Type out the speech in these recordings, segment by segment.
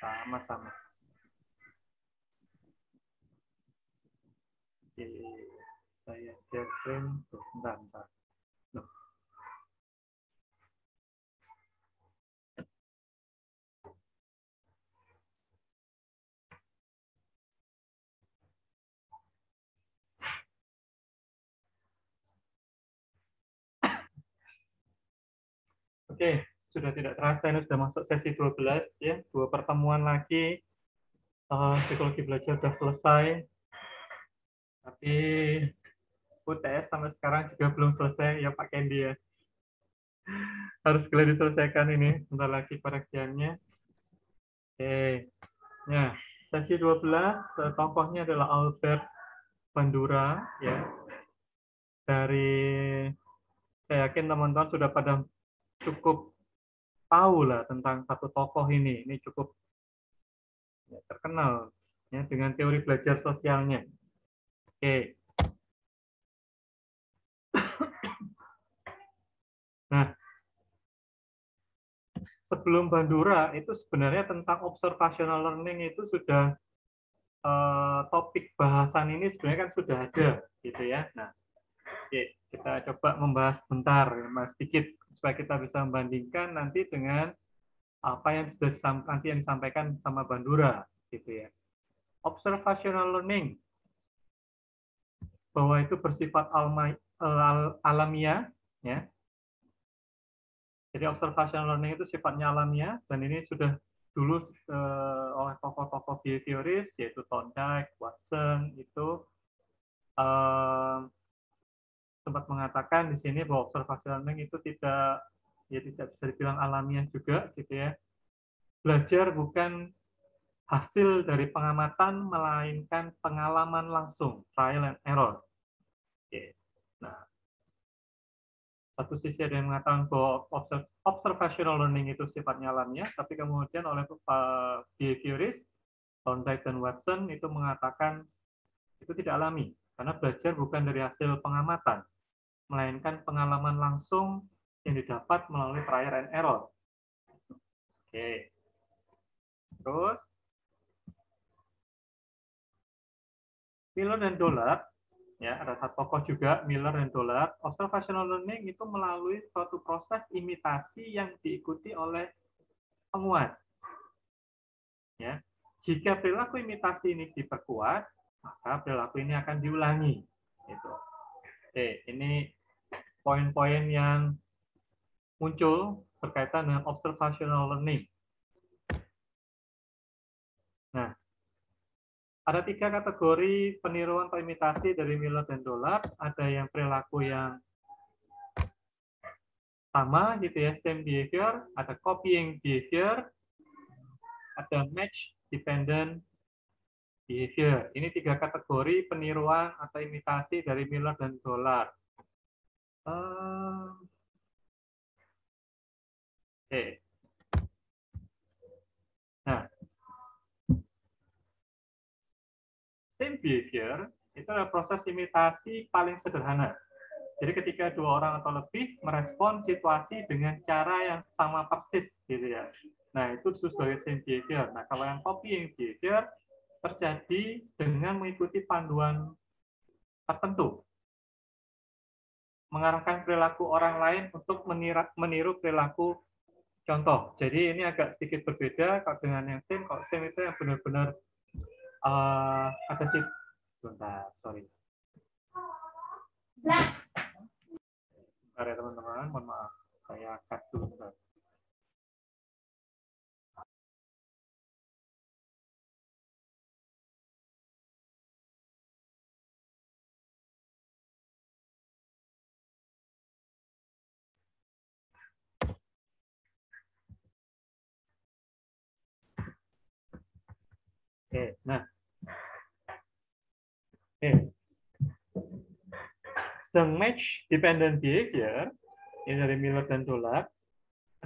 Sama-sama. Oke, saya share screen. Bentar. Loh. Oke, sudah tidak terasa ini sudah masuk sesi 12 ya. 2 pertemuan lagi. Psikologi belajar sudah selesai. Tapi UTS sampai sekarang juga belum selesai ya Pak Kendi ya. Harus segera diselesaikan ini, sebentar lagi koreksiannya. Oke. Nah, sesi 12 tokohnya adalah Albert Bandura ya. Dari saya yakin teman-teman sudah pada cukup tahu lah tentang satu tokoh ini. Ini cukup ya, terkenal ya dengan teori belajar sosialnya. Oke. Nah, sebelum Bandura itu sebenarnya tentang observational learning itu sudah topik bahasan ini sebenarnya kan sudah ada gitu ya. Nah, oke, kita coba membahas bentar, mas sedikit supaya kita bisa membandingkan nanti dengan apa yang sudah nanti yang disampaikan sama Bandura gitu ya. Observational learning bahwa itu bersifat alamiah ya. Jadi observational learning itu sifatnya alamiah dan ini sudah dulu oleh tokoh-tokoh behavioris yaitu Thorndike, Watson itu sempat mengatakan di sini bahwa observational learning itu tidak bisa dibilang alamiah juga gitu ya. Belajar bukan hasil dari pengamatan melainkan pengalaman langsung, trial and error. Oke. Nah, satu sisi ada yang mengatakan bahwa observational learning itu sifatnya alamiah, tapi kemudian oleh behavioris, Thorndike dan Watson itu mengatakan itu tidak alami, karena belajar bukan dari hasil pengamatan, melainkan pengalaman langsung yang didapat melalui trial and error. Oke. Terus, Miller dan Dollard, ya ada satu tokoh juga, Miller dan Dollard, observational learning itu melalui suatu proses imitasi yang diikuti oleh penguat. Ya, jika perilaku imitasi ini diperkuat, maka perilaku ini akan diulangi. Gitu. Oke, ini poin-poin yang muncul berkaitan dengan observational learning. Nah, ada 3 kategori peniruan atau imitasi dari Miller dan Dollard. Ada yang perilaku yang sama, gitu ya, same behavior. Ada copying behavior. Ada match dependent behavior. Ini 3 kategori peniruan atau imitasi dari Miller dan Dollard. Oke. Nah, same behavior itu adalah proses imitasi paling sederhana. Jadi ketika 2 orang atau lebih merespon situasi dengan cara yang sama persis, gitu ya. Nah, itu disebut sebagai same behavior. Nah, kalau yang copying behavior terjadi dengan mengikuti panduan tertentu, mengarahkan perilaku orang lain untuk meniru perilaku contoh. Jadi ini agak sedikit berbeda kalau dengan yang same. Kalau same itu yang benar-benar ada sih. Bentar, sorry. Bentar ya teman-teman, mohon maaf. Saya cut dulu bentar. Oke, nah. Oke. The match dependent behavior ini dari Miller dan Dollard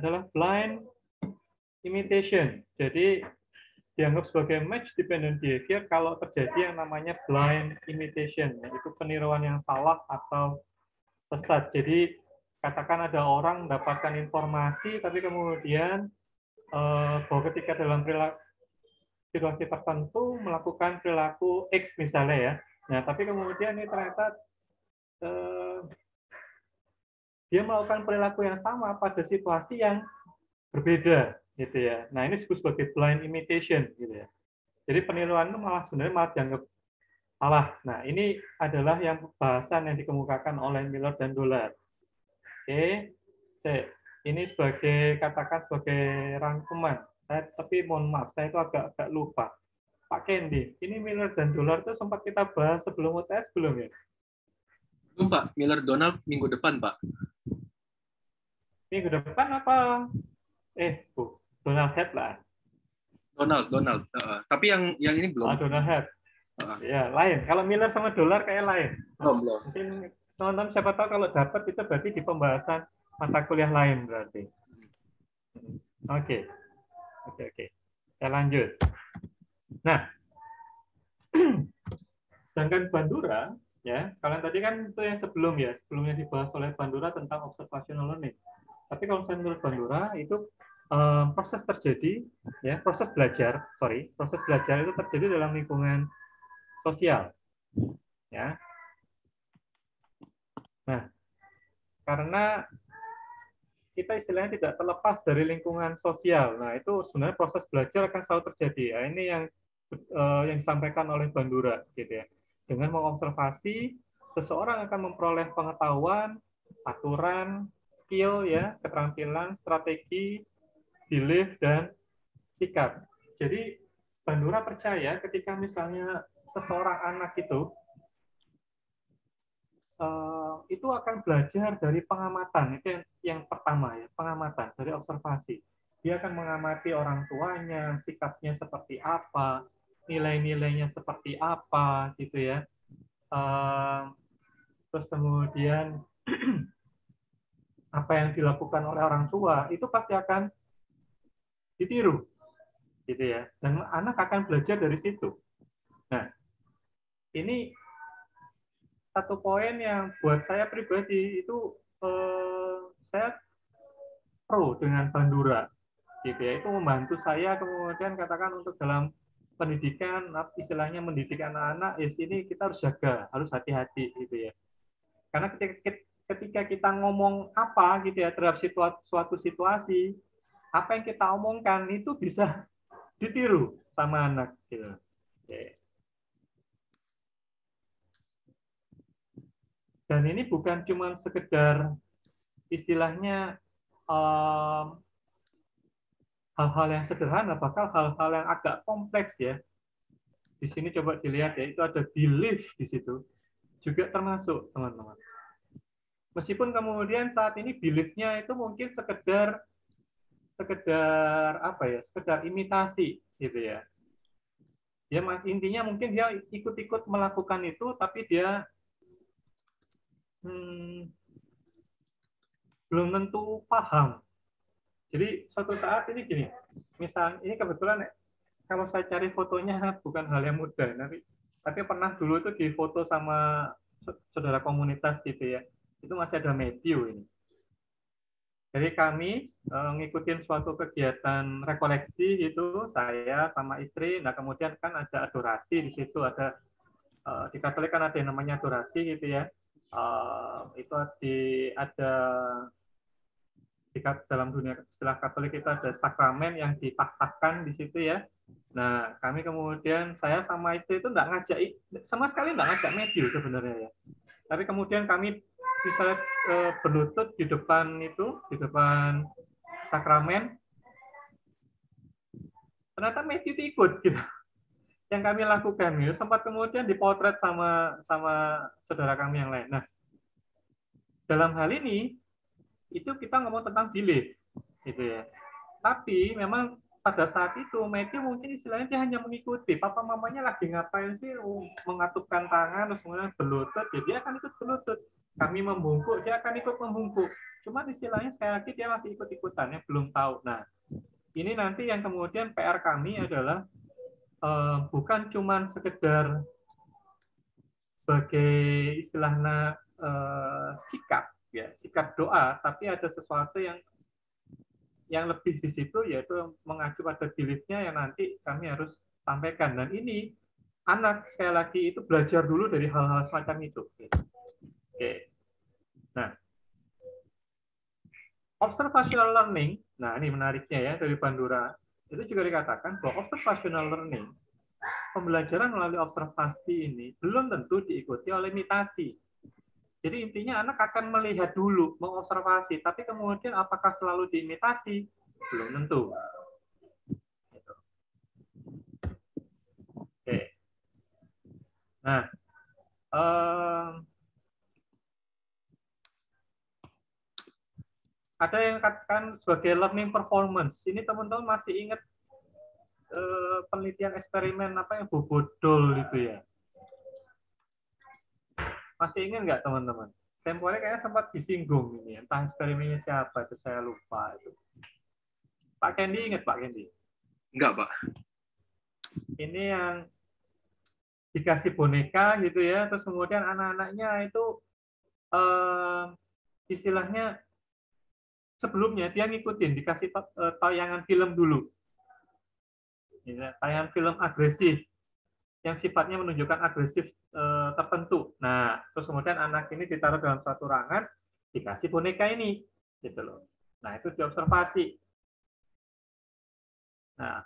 adalah blind imitation. Jadi dianggap sebagai match dependent behavior kalau terjadi yang namanya blind imitation, yaitu peniruan yang salah atau sesat. Jadi katakan ada orang mendapatkan informasi, tapi kemudian bahwa ketika dalam perilaku situasi tertentu melakukan perilaku X misalnya ya. Nah, tapi kemudian ini ternyata dia melakukan perilaku yang sama pada situasi yang berbeda gitu ya. Nah, ini disebut sebagai blind imitation gitu ya. Jadi peniruan itu malah sebenarnya malah dianggap salah. Nah, ini adalah yang bahasan yang dikemukakan oleh Miller dan Dollar. Oke, ini sebagai katakan sebagai rangkuman. Tapi mohon maaf, saya itu agak lupa. Pak Kendi, ini Miller dan Dollar itu sempat kita bahas sebelum UTS belum ya? Belum, Pak. Miller Donald minggu depan, Pak. Minggu depan apa? Donald Head lah. Donald. Tapi yang ini belum. Donald Head. Ya, lain. Kalau Miller sama Dollar kayak lain. Belum. Mungkin teman-teman siapa tahu kalau dapat itu berarti di pembahasan mata kuliah lain berarti. Oke. Saya lanjut. Nah, sedangkan Bandura, ya, kalian tadi kan itu yang sebelumnya dibahas oleh Bandura tentang observational learning. Tapi kalau saya menurut Bandura itu proses belajar itu terjadi dalam lingkungan sosial, ya. Nah, karena kita istilahnya tidak terlepas dari lingkungan sosial. Nah, itu sebenarnya proses belajar akan selalu terjadi. Nah, ini yang disampaikan oleh Bandura, gitu ya. Dengan mengobservasi, seseorang akan memperoleh pengetahuan, aturan, skill, ya, keterampilan, strategi, belief, dan sikap. Jadi, Bandura percaya ketika misalnya seseorang anak itu akan belajar dari pengamatan. Itu yang pertama ya, pengamatan dari observasi. Dia akan mengamati orang tuanya, sikapnya seperti apa, nilai-nilainya seperti apa, gitu ya. Terus kemudian apa yang dilakukan oleh orang tua itu pasti akan ditiru, gitu ya. Dan anak akan belajar dari situ. Nah, ini satu poin yang buat saya pribadi itu saya pro dengan Bandura, gitu ya. Itu membantu saya kemudian katakan untuk dalam pendidikan, istilahnya mendidik anak-anak, ya sini kita harus jaga, harus hati-hati, gitu ya. Karena ketika kita ngomong apa, gitu ya, terhadap suatu situasi, apa yang kita omongkan itu bisa ditiru sama anak, gitu. Oke. Dan ini bukan cuma sekedar istilahnya hal-hal yang sederhana, bahkan hal-hal yang agak kompleks ya. Di sini coba dilihat ya, itu ada belief di situ. Juga termasuk, teman-teman. Meskipun kemudian saat ini belief-nya itu mungkin sekedar apa ya, sekedar imitasi gitu ya. Dia intinya mungkin dia ikut-ikut melakukan itu, tapi dia belum tentu paham. Jadi suatu saat ini gini, misalnya ini kebetulan kalau saya cari fotonya bukan hal yang mudah, tapi pernah dulu itu difoto sama saudara komunitas gitu ya, itu masih ada Matthew ini. Jadi kami ngikutin suatu kegiatan rekoleksi gitu, saya sama istri, nah kemudian kan ada adorasi di situ, ada di Katolik kan ada yang namanya adorasi gitu ya, itu ada di dalam dunia istilah Katolik itu ada sakramen yang ditaktahkan di situ ya. Nah, kami kemudian saya sama istri itu nggak ngajak, sama sekali nggak ngajak Matthew sebenarnya ya. Tapi kemudian kami bisa berlutut di depan sakramen. Ternyata Matthew itu ikut gitu. Yang kami lakukan gitu. Sempat kemudian dipotret sama saudara kami yang lain. Nah, dalam hal ini itu kita ngomong tentang belief gitu ya. Tapi memang pada saat itu Matthew mungkin istilahnya dia hanya mengikuti, papa mamanya lagi ngapain sih, mengatupkan tangan terus kemudian berlutut, ya dia akan ikut berlutut. Kami membungkuk, dia akan ikut membungkuk. Cuma istilahnya sekali lagi dia masih ikut-ikutannya, belum tahu. Nah, ini nanti yang kemudian PR kami adalah bukan cuma sekedar sebagai istilahnya sikap ya, sikap doa, tapi ada sesuatu yang lebih di situ, yaitu mengacu pada belief-nya yang nanti kami harus sampaikan. Dan ini anak sekali lagi itu belajar dulu dari hal-hal semacam itu. Oke. Nah, observational learning, nah ini menariknya ya dari Bandura, itu juga dikatakan bahwa observational learning, pembelajaran melalui observasi ini belum tentu diikuti oleh imitasi. Jadi intinya anak akan melihat dulu, mengobservasi, tapi kemudian apakah selalu diimitasi? Belum tentu. Gitu. Oke. Nah, ada yang katakan sebagai learning performance. Ini teman-teman masih ingat penelitian eksperimen apa yang bobodol itu ya? Masih ingat nggak teman-teman? Temponya kayaknya sempat disinggung ini, entah eksperimennya siapa itu saya lupa itu. Pak Kendi ingat Pak Kendi? Enggak, Pak. Ini yang dikasih boneka gitu ya, terus kemudian anak-anaknya itu istilahnya sebelumnya dia ngikutin, dikasih tayangan film dulu. Tayangan film agresif, yang sifatnya menunjukkan agresif tertentu. Nah, terus kemudian anak ini ditaruh dalam suatu ruangan, dikasih boneka ini, gitu loh. Nah, itu diobservasi. Nah,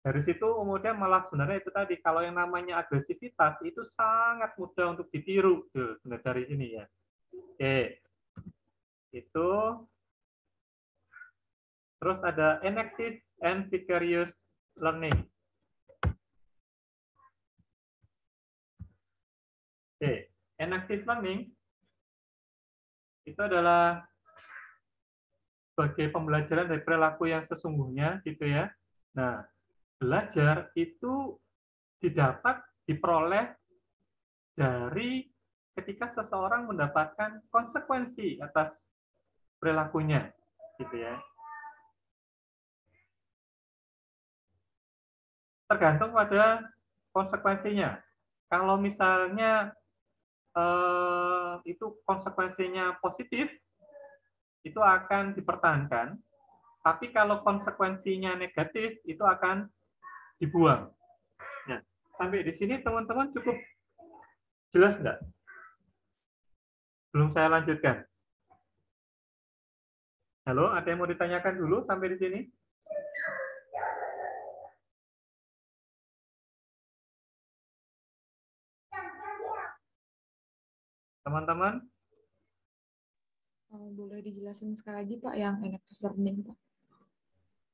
dari situ kemudian malah sebenarnya itu tadi, kalau yang namanya agresivitas itu sangat mudah untuk ditiru, tuh, sebenarnya dari sini ya. Oke, itu. Terus ada enactive and vicarious learning. Oke, enactive learning itu adalah sebagai pembelajaran dari perilaku yang sesungguhnya, gitu ya. Nah, belajar itu diperoleh dari ketika seseorang mendapatkan konsekuensi atas perilakunya, gitu ya. Tergantung pada konsekuensinya. Kalau misalnya itu konsekuensinya positif, itu akan dipertahankan. Tapi kalau konsekuensinya negatif, itu akan dibuang. Nah, sampai di sini teman-teman cukup jelas nggak? Belum saya lanjutkan. Halo, ada yang mau ditanyakan dulu sampai di sini? Teman-teman? Boleh dijelasin sekali lagi Pak yang enactive learning Pak?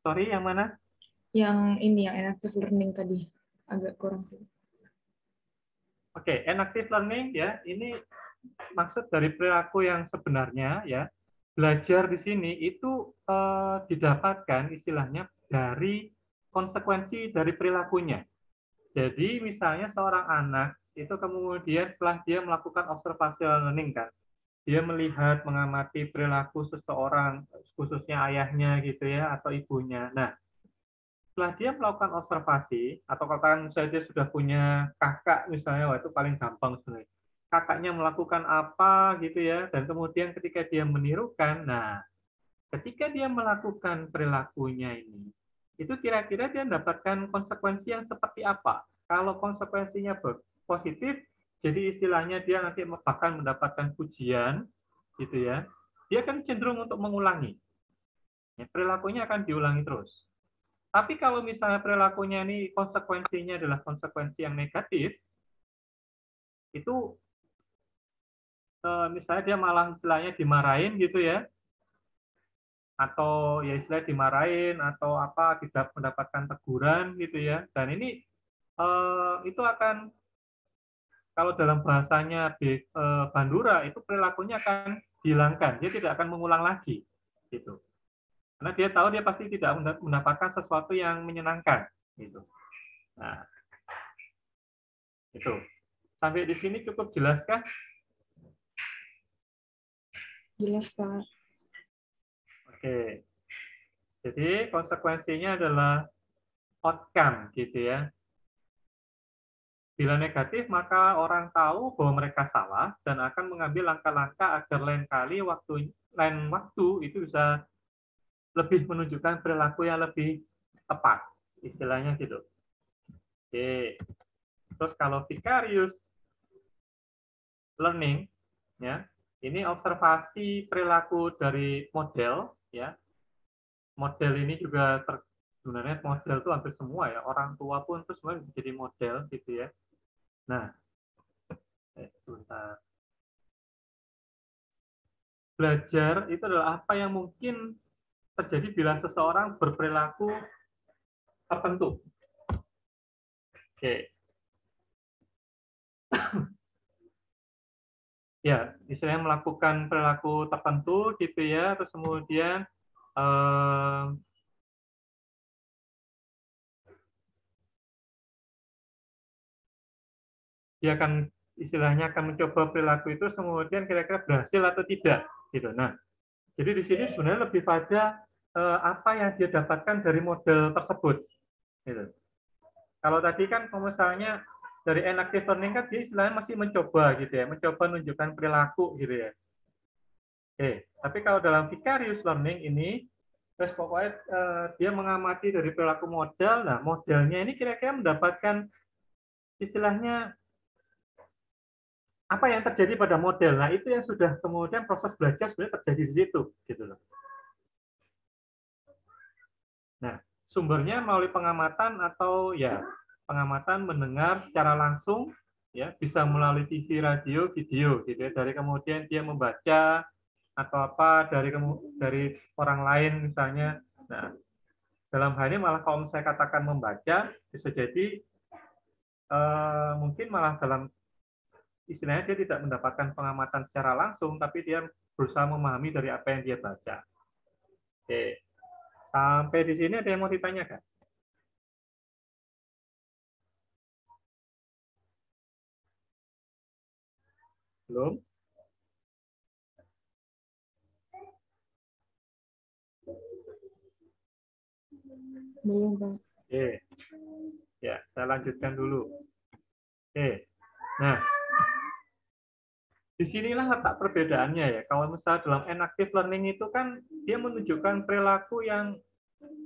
Sorry, yang mana? Yang ini, yang enactive learning tadi. Agak kurang sih. Oke, enactive learning ya, ini maksud dari perilaku yang sebenarnya ya. Belajar di sini itu didapatkan istilahnya dari konsekuensi dari perilakunya. Jadi misalnya seorang anak itu kemudian setelah dia melakukan observational learning kan, dia melihat, mengamati perilaku seseorang, khususnya ayahnya gitu ya, atau ibunya. Nah, setelah dia melakukan observasi, atau katakan misalnya dia sudah punya kakak misalnya, wah itu paling gampang sebenarnya. Kakaknya melakukan apa gitu ya, dan kemudian ketika dia menirukan, nah ketika dia melakukan perilakunya ini, itu kira-kira dia mendapatkan konsekuensi yang seperti apa? Kalau konsekuensinya positif, jadi istilahnya dia nanti bahkan mendapatkan pujian, gitu ya. Dia akan cenderung untuk mengulangi. Ya, perilakunya akan diulangi terus. Tapi kalau misalnya perilakunya ini konsekuensinya adalah konsekuensi yang negatif, itu misalnya dia malah istilahnya dimarahin gitu ya, atau ya istilah dimarahin atau apa tidak mendapatkan teguran gitu ya, dan ini itu akan, kalau dalam bahasanya di Bandura itu perilakunya akan dihilangkan, dia tidak akan mengulang lagi gitu, karena dia tahu dia pasti tidak mendapatkan sesuatu yang menyenangkan gitu. Nah, itu sampai di sini cukup jelas kan? Jelas Pak. Oke, jadi konsekuensinya adalah outcome gitu ya. Bila negatif, maka orang tahu bahwa mereka salah dan akan mengambil langkah-langkah agar lain waktu itu bisa lebih menunjukkan perilaku yang lebih tepat. istilahnya gitu. Oke. Terus kalau vicarious learning, ya, ini observasi perilaku dari model, ya. Model ini juga sebenarnya model itu hampir semua ya, orang tua pun terus sebenarnya jadi model gitu ya. Nah, sebentar. Belajar itu adalah apa yang mungkin terjadi bila seseorang berperilaku tertentu. Oke. Ya, istilahnya melakukan perilaku tertentu gitu ya, terus kemudian dia akan istilahnya akan mencoba perilaku itu, kemudian kira-kira berhasil atau tidak gitu. Nah, jadi di sini sebenarnya lebih pada apa yang dia dapatkan dari model tersebut. Gitu. Kalau tadi kan misalnya dari enactive learning kan dia istilahnya masih mencoba gitu ya, mencoba menunjukkan perilaku gitu ya. Oke, tapi kalau dalam vicarious learning ini, terus pokoknya dia mengamati dari perilaku model. Nah, modelnya ini kira-kira mendapatkan istilahnya apa yang terjadi pada model. Nah, itu yang sudah kemudian proses belajar sebenarnya terjadi di situ, gitu loh. Nah, sumbernya melalui pengamatan atau ya pengamatan mendengar secara langsung, ya bisa melalui TV, radio, video, gitu ya. Dari kemudian dia membaca atau apa dari orang lain misalnya. Nah, dalam hal ini malah kalau saya katakan membaca, bisa jadi mungkin malah dalam istilahnya dia tidak mendapatkan pengamatan secara langsung, tapi dia berusaha memahami dari apa yang dia baca. Oke, sampai di sini ada yang mau ditanyakan? Belum? Belum, Pak. Oke, ya saya lanjutkan dulu. Oke, nah disinilah letak perbedaannya ya. Kalau misalnya dalam enactive learning itu kan dia menunjukkan perilaku yang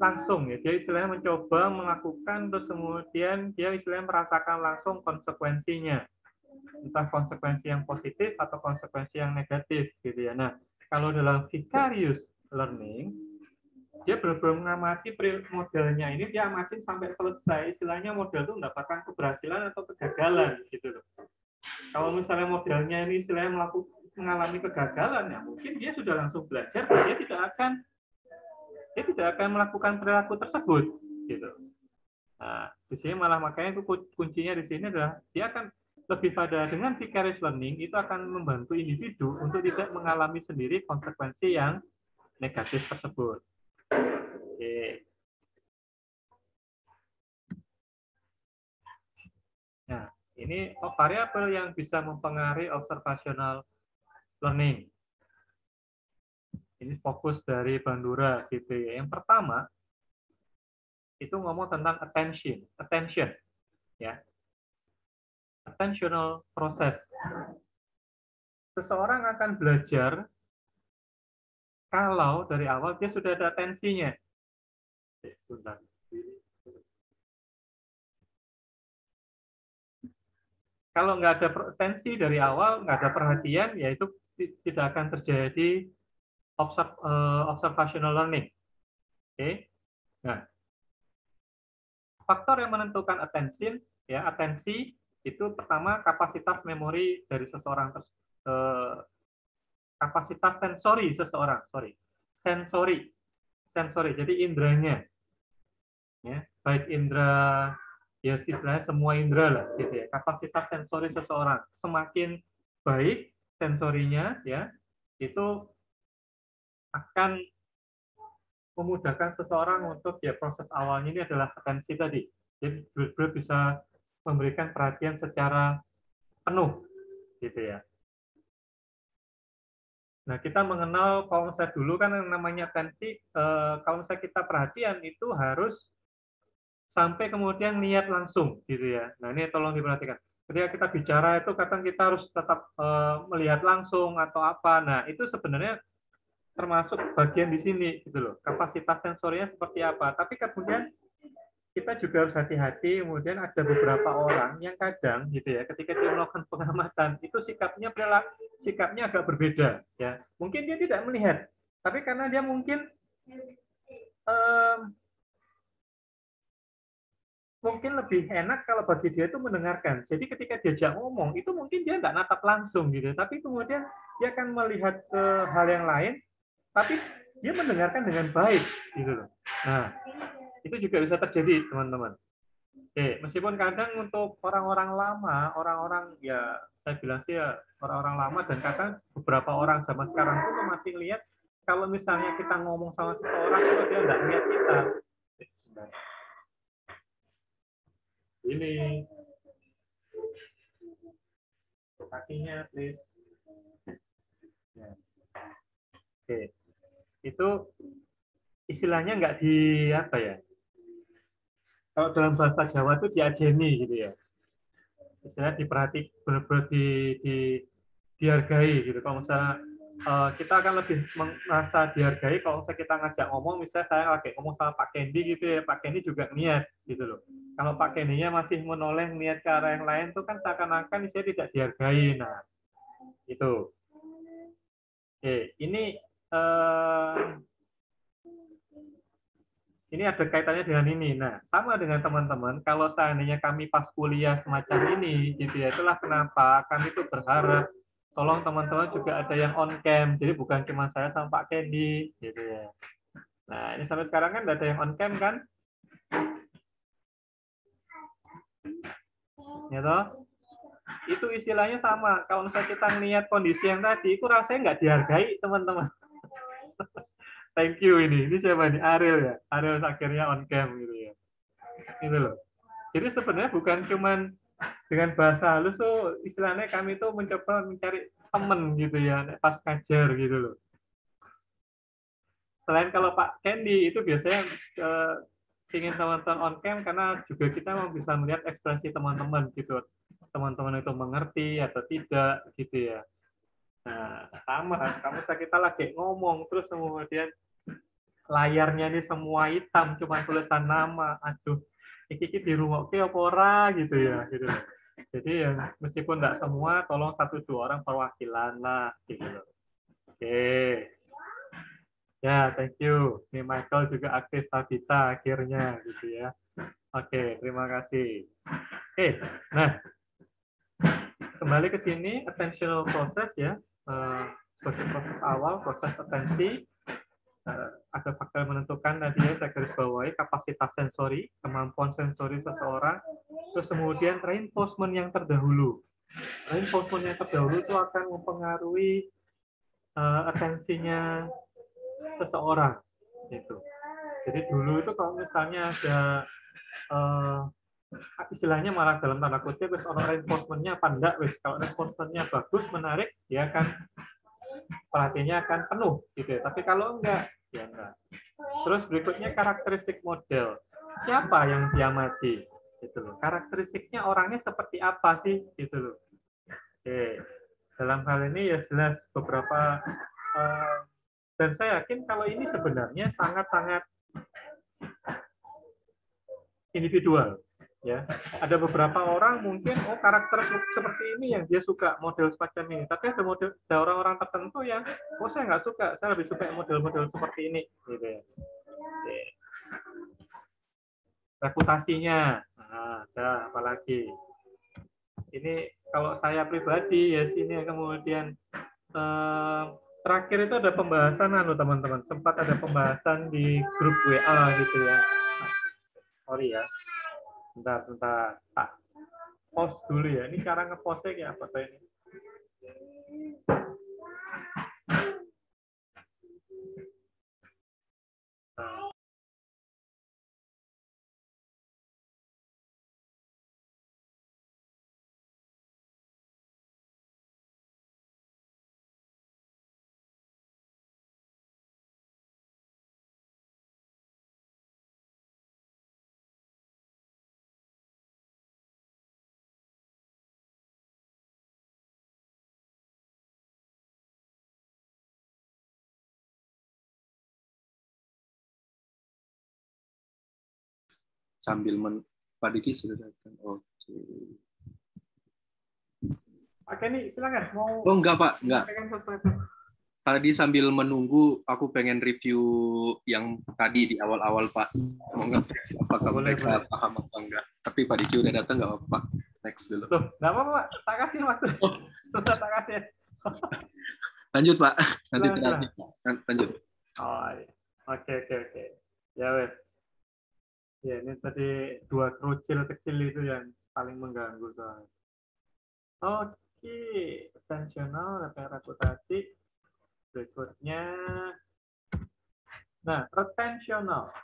langsung ya. Dia istilahnya mencoba melakukan terus kemudian dia istilahnya merasakan langsung konsekuensinya. Entah konsekuensi yang positif atau konsekuensi yang negatif gitu ya. Nah, kalau dalam vicarious learning dia benar-benar mengamati modelnya ini, dia amatin sampai selesai, istilahnya model itu mendapatkan keberhasilan atau kegagalan gitu loh. Kalau misalnya modelnya ini istilahnya mengalami kegagalan, ya mungkin dia sudah langsung belajar, dia tidak akan melakukan perilaku tersebut gitu. Nah, di sini malah makanya itu kuncinya di sini adalah dia akan lebih pada dengan vicarious learning itu akan membantu individu untuk tidak mengalami sendiri konsekuensi yang negatif tersebut. Oke. Nah, ini variabel yang bisa mempengaruhi observational learning. Ini fokus dari Bandura gitu ya. Yang pertama itu ngomong tentang attention ya. Attentional process. Seseorang akan belajar kalau dari awal dia sudah ada atensinya. Kalau nggak ada atensi dari awal, nggak ada perhatian, ya itu tidak akan terjadi observational learning. Oke. Nah, faktor yang menentukan atensi itu pertama kapasitas memori dari seseorang, kapasitas sensori, jadi indranya, ya, baik indera ya istilahnya semua indera lah, gitu ya. Kapasitas sensori seseorang semakin baik sensorinya, ya, itu akan memudahkan seseorang untuk ya proses awalnya ini adalah atensi tadi. Jadi benar-benar bisa memberikan perhatian secara penuh, gitu ya. Nah, kita mengenal kalau misalnya dulu kan yang namanya atensi, kalau misalnya kita perhatian itu harus sampai kemudian niat langsung, gitu ya. Nah, ini tolong diperhatikan. Ketika kita bicara itu kadang kita harus tetap melihat langsung atau apa. Nah, itu sebenarnya termasuk bagian di sini, gitu loh. Kapasitas sensorinya seperti apa. Tapi kemudian kita juga harus hati-hati. Kemudian ada beberapa orang yang kadang gitu ya, ketika dia melakukan pengamatan itu sikapnya agak berbeda ya. Mungkin dia tidak melihat, tapi karena dia mungkin lebih enak kalau bagi dia itu mendengarkan. Jadi ketika diajak ngomong itu mungkin dia nggak natap langsung gitu, tapi kemudian dia akan melihat ke hal yang lain, tapi dia mendengarkan dengan baik gitu loh. Nah, itu juga bisa terjadi teman-teman. Oke, meskipun kadang untuk orang-orang lama, orang-orang ya saya bilang sih ya orang-orang lama dan kadang beberapa orang zaman sekarang pun masih lihat kalau misalnya kita ngomong sama seseorang itu dia nggak lihat kita. Ini kakinya, please. Ya. Oke, itu istilahnya nggak di apa ya? Kalau dalam bahasa Jawa itu diajeni gitu ya. Istilahnya diperhati, benar-benar dihargai gitu. Kalau misalnya kita akan lebih merasa dihargai kalau misalnya kita ngajak ngomong, misalnya saya lagi ngomong sama Pak Kendi gitu ya, Pak Kendi juga niat gitu loh. Kalau Pak Kendinya masih menoleh niat ke arah yang lain, itu kan seakan-akan saya tidak dihargai. Nah, itu. Oke, ini ada kaitannya dengan ini. Nah, sama dengan teman-teman, kalau seandainya kami pas kuliah semacam ini, gitu ya, itulah kenapa kami itu berharap tolong teman-teman juga ada yang on cam, jadi bukan cuma saya sama Pak Kendi, gitu ya. Nah, ini sampai sekarang kan tidak ada yang on cam kan? Ya toh? Itu istilahnya sama. Kalau misalnya kita ngelihat kondisi yang tadi, itu rasanya nggak dihargai, teman-teman. Thank you ini. Ini siapa nih? Ariel ya. Ariel akhirnya on cam gitu ya. Itu loh. Jadi sebenarnya bukan cuman dengan bahasa halus tuh istilahnya kami tuh mencoba mencari temen gitu ya pas ngajar gitu loh. Selain kalau Pak Kendi itu biasanya ingin teman-teman on cam karena juga kita mau bisa melihat ekspresi teman-teman gitu. Teman-teman itu mengerti atau tidak gitu ya. Nah, sama kamu kita lagi ngomong terus kemudian layarnya ini semua hitam cuma tulisan nama. Aduh, iki di rumah oke apa ora gitu ya gitu. Jadi ya meskipun tidak semua, tolong 1-2 orang perwakilan lah gitu. Oke. Ya, thank you. Ini Michael juga aktif Sabita akhirnya gitu ya. Oke, terima kasih. Oke, nah kembali ke sini attentional process ya. Sebagai proses awal, proses atensi. Ada faktor menentukan tadi ya saya garis bawahi kapasitas sensori, kemampuan sensori seseorang, terus kemudian reinforcement yang terdahulu. Reinforcement yang terdahulu itu akan mempengaruhi atensinya seseorang gitu. Jadi dulu itu kalau misalnya ada istilahnya malah dalam tanda kutip wis orang reinforcementnya apa enggak wis kalau reinforcementnya bagus menarik dia akan perhatiannya akan penuh gitu ya. Tapi kalau enggak ya enggak. Terus berikutnya karakteristik model. Siapa yang diamati? Gitu loh. Karakteristiknya orangnya seperti apa sih? Gitu loh. Oke. Dalam hal ini ya jelas beberapa dan saya yakin kalau ini sebenarnya sangat-sangat individual. Ya, ada beberapa orang mungkin karakter seperti ini yang dia suka model semacam ini. Tapi ada orang-orang tertentu yang saya nggak suka, saya lebih suka model-model seperti ini. Gitu ya. Oke. Reputasinya, nah, ada apalagi ini kalau saya pribadi ya sini kemudian terakhir itu ada pembahasan teman-teman sempat ada pembahasan di grup WA gitu ya. Sorry ya, bentar tak post dulu ya. Ini cara ngepostnya kayak apa saya ini? Sambil Pak Diki sudah datang. Oke. Pak Kenny, silakan. Mau Oh enggak Pak, enggak. sampaikan sesuatu? Tadi sambil menunggu, aku pengen review yang tadi di awal-awal Pak. Mau ngetes apakah Boleh, mereka boleh. paham atau enggak. Tapi Pak Diki udah datang nggak apa-apa Pak. Next dulu. Loh, nggak apa-apa, Pak. Tak kasih waktu. Oh. Sudah tak kasih. Lanjut Pak. Nanti Silakan, terakhir. Lanjut. Oh, iya. Oke. Ya, wes. Ya, ini tadi 2 kerucil kecil itu yang paling mengganggu soalnya. Oke, attentional, reputasi. Berikutnya, nah, retentional.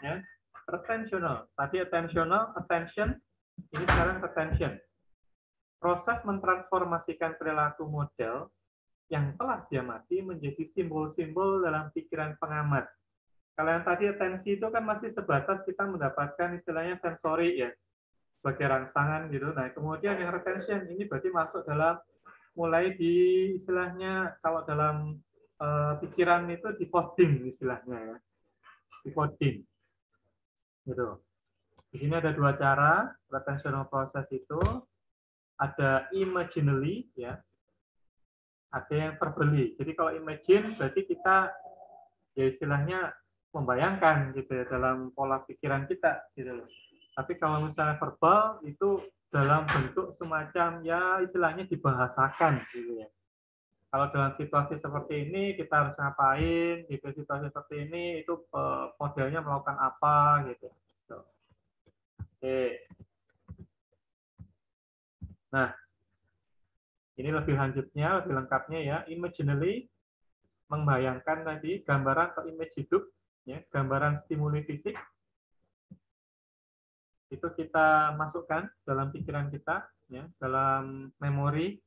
Ya, retentional. Tadi attentional, attention. Ini sekarang retention. Proses mentransformasikan perilaku model yang telah diamati menjadi simbol-simbol dalam pikiran pengamat. Kalau yang tadi atensi itu kan masih sebatas kita mendapatkan istilahnya sensori ya, sebagai rangsangan gitu. Nah, kemudian yang retention ini berarti masuk dalam mulai di istilahnya kalau dalam pikiran itu di coding istilahnya ya, di coding gitu. Di sini ada 2 cara retentional process itu, ada imaginally ya, ada yang verbally. Jadi kalau imagine berarti kita ya istilahnya membayangkan gitu ya dalam pola pikiran kita gitu loh. Tapi kalau misalnya verbal itu dalam bentuk semacam ya istilahnya dibahasakan gitu ya. Kalau dalam situasi seperti ini kita harus ngapain, gitu situasi seperti ini itu modelnya melakukan apa gitu. Oke. Nah, ini lebih lanjutnya, lebih lengkapnya ya. Imaginally membayangkan tadi gambaran atau image hidup, ya, gambaran stimuli fisik itu kita masukkan dalam pikiran kita, ya, dalam memori.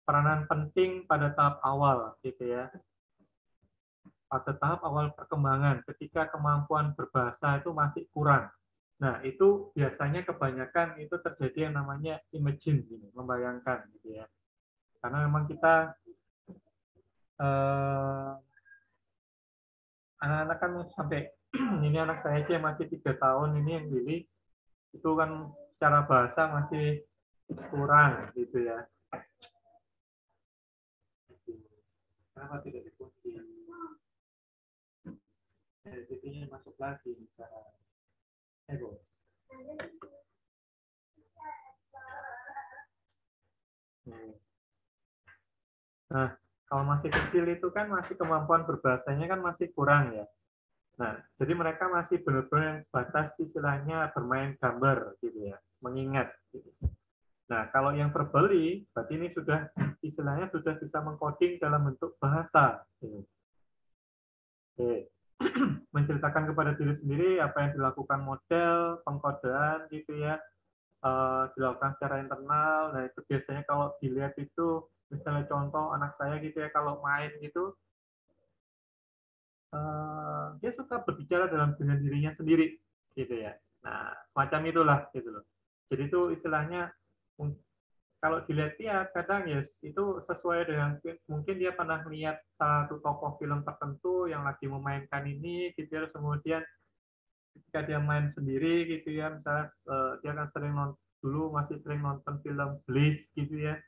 Peranan penting pada tahap awal, gitu ya. Pada tahap awal perkembangan, ketika kemampuan berbahasa itu masih kurang. Nah, itu biasanya kebanyakan itu terjadi yang namanya imagine, gitu, membayangkan, gitu ya. Karena memang kita anak-anak kan sampai ini anak saya aja masih 3 tahun ini yang Billy itu kan secara bahasa masih kurang gitu ya. Kenapa tidak dikunci? Jadinya masuk lagi cara ego. Nah, kalau masih kecil itu kan masih kemampuan berbahasanya kan masih kurang ya. Nah, jadi mereka masih benar-benar batas istilahnya bermain gambar gitu ya, mengingat. Gitu. Nah, kalau yang verbally, berarti ini sudah istilahnya sudah bisa mengcoding dalam bentuk bahasa. Gitu. Oke. Menceritakan kepada diri sendiri apa yang dilakukan model, pengkodean gitu ya, dilakukan secara internal. Nah, itu biasanya kalau dilihat itu, misalnya contoh anak saya gitu ya, kalau main gitu, dia suka berbicara dengan dirinya sendiri gitu ya. Nah, semacam itulah gitu loh. Jadi itu istilahnya kalau dilihat-lihat kadang ya itu sesuai dengan mungkin dia pernah lihat satu tokoh film tertentu yang lagi memainkan ini gitu ya, kemudian ketika dia main sendiri gitu ya, misalnya dia kan sering nonton dulu masih sering nonton film Bliss gitu ya,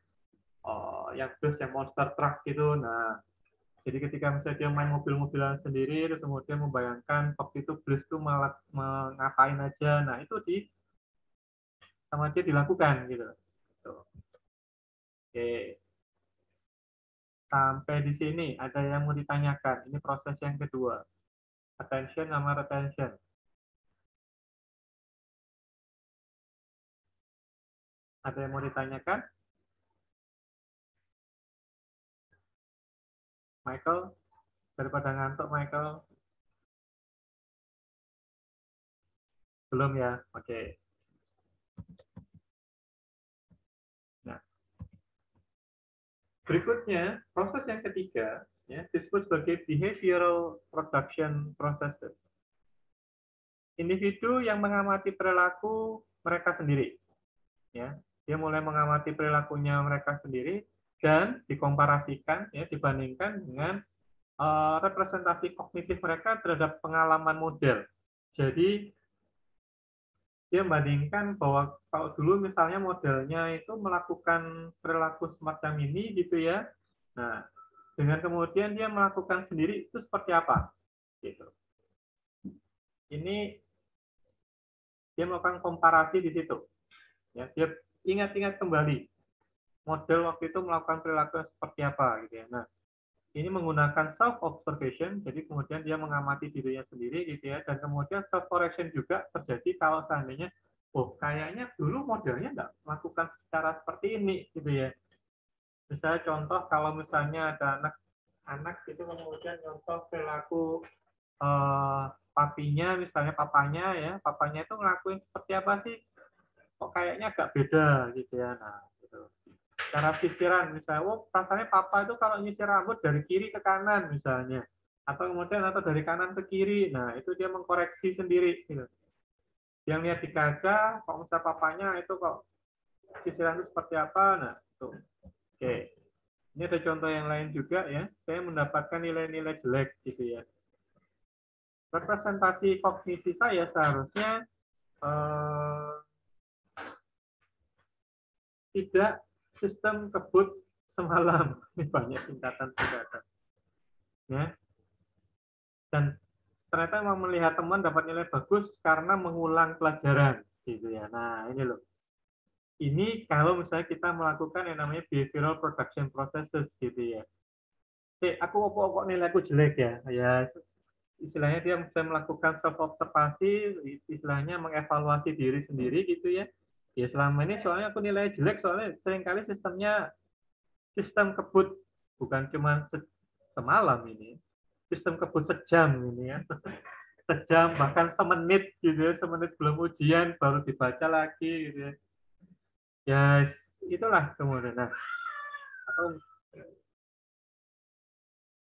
yang Bliss yang monster truck gitu. Nah, jadi ketika misalnya dia main mobil-mobilan sendiri, terus kemudian membayangkan waktu itu Bliss itu malah ngapain aja, nah itu sama dia dilakukan gitu. Oke, sampai di sini ada yang mau ditanyakan. Ini proses yang kedua, attention sama retention. Ada yang mau ditanyakan? Michael, daripada ngantuk Michael? Belum ya? Oke. Nah, berikutnya, proses yang ketiga ya, disebut sebagai behavioral production processes. Individu yang mengamati perilaku mereka sendiri. Ya, dia mulai mengamati perilakunya mereka sendiri dan dikomparasikan, ya, dibandingkan dengan representasi kognitif mereka terhadap pengalaman model. Jadi dia membandingkan bahwa kalau dulu misalnya modelnya itu melakukan perilaku semacam ini gitu ya. Nah, dengan kemudian dia melakukan sendiri itu seperti apa? Gitu. Ini dia melakukan komparasi di situ. Ya, dia ingat-ingat kembali model waktu itu melakukan perilaku seperti apa gitu ya. Nah, ini menggunakan self observation, jadi kemudian dia mengamati dirinya sendiri gitu ya, dan kemudian self correction juga terjadi kalau seandainya oh kayaknya dulu modelnya nggak melakukan secara seperti ini gitu ya. Misalnya contoh kalau misalnya ada anak itu kemudian contoh perilaku papinya, misalnya papanya itu ngelakuin seperti apa sih? Kok kayaknya agak beda gitu ya. Nah, gitu. Cara sisiran misalnya, oh rasanya papa itu kalau nyisir rambut dari kiri ke kanan misalnya, atau kemudian atau dari kanan ke kiri. Nah, itu dia mengkoreksi sendiri gitu. Yang lihat di kaca, kok misalnya papanya itu kok sisiran itu seperti apa? Nah, itu. Oke. Ini ada contoh yang lain juga ya. Saya mendapatkan nilai-nilai jelek gitu ya. Representasi kognisi saya seharusnya tidak sistem kebut semalam. Ini banyak singkatan-singkatan. Ya. Dan ternyata memang melihat teman dapat nilai bagus karena mengulang pelajaran. Gitu ya. Nah, ini loh. Ini kalau misalnya kita melakukan yang namanya behavioral production processes gitu ya. Aku kok nilai aku jelek ya. Ya, istilahnya dia bisa melakukan self observasi, istilahnya mengevaluasi diri sendiri gitu ya. Ya selama ini soalnya aku nilai jelek soalnya seringkali sistem kebut bukan cuma semalam ini, sistem kebut sejam ini ya, sejam bahkan semenit gitu ya, semenit belum ujian baru dibaca lagi gitu ya. Ya itulah kemudian.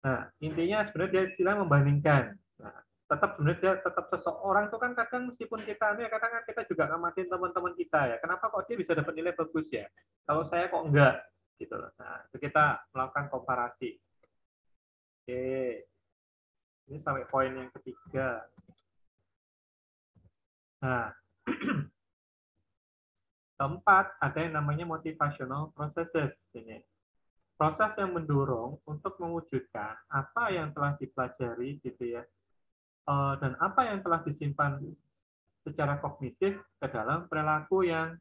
Nah intinya sebenarnya dia istilah membandingkan. Nah, tetap sebenarnya dia tetap seseorang itu kan kadang meskipun kita ini kadang kan kita juga ngamatin teman-teman kita ya. Kenapa kok dia bisa dapat nilai bagus ya? Kalau saya kok enggak gitu loh. Nah, itu kita melakukan komparasi. Oke. Ini sampai poin yang ketiga. Nah, keempat ada yang namanya motivational processes ini. Proses yang mendorong untuk mewujudkan apa yang telah dipelajari gitu ya. Dan apa yang telah disimpan secara kognitif ke dalam perilaku yang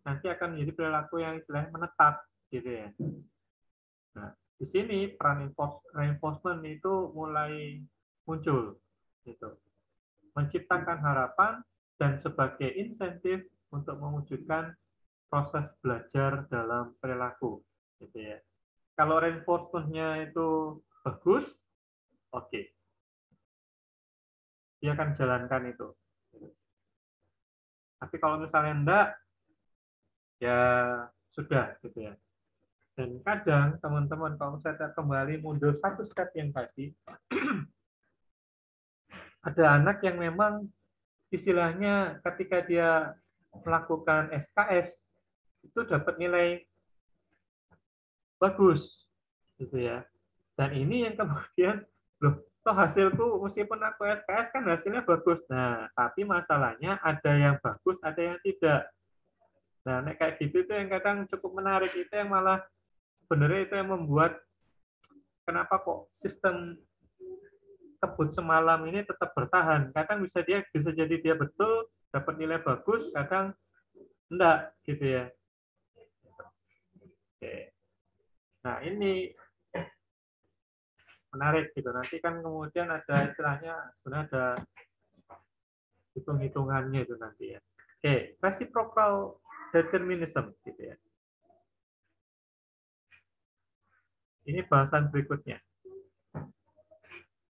nanti akan menjadi perilaku yang istilahnya menetap gitu ya. Nah, di sini peran reinforcement itu mulai muncul gitu. Menciptakan harapan dan sebagai insentif untuk mewujudkan proses belajar dalam perilaku gitu ya. Kalau reinforcement-nya itu bagus, oke. Dia akan jalankan itu. Tapi kalau misalnya enggak, ya sudah gitu ya. Dan kadang teman-teman kalau saya kembali mundur satu step yang tadi, ada anak yang memang istilahnya ketika dia melakukan SKS itu dapat nilai bagus gitu ya. Dan ini yang kemudian loh, toh hasilku meskipun aku SKS kan hasilnya bagus. Nah, tapi masalahnya ada yang bagus, ada yang tidak. Nah, kayak gitu itu yang kadang cukup menarik, itu yang malah sebenarnya itu yang membuat kenapa kok sistem kebut semalam ini tetap bertahan. Kadang bisa jadi dia betul dapat nilai bagus, kadang enggak gitu ya. Oke. Nah, ini menarik gitu. Nanti kan kemudian ada istilahnya sebenarnya ada hitung-hitungannya itu nanti ya. Oke, reciprocal determinism gitu ya. Ini bahasan berikutnya.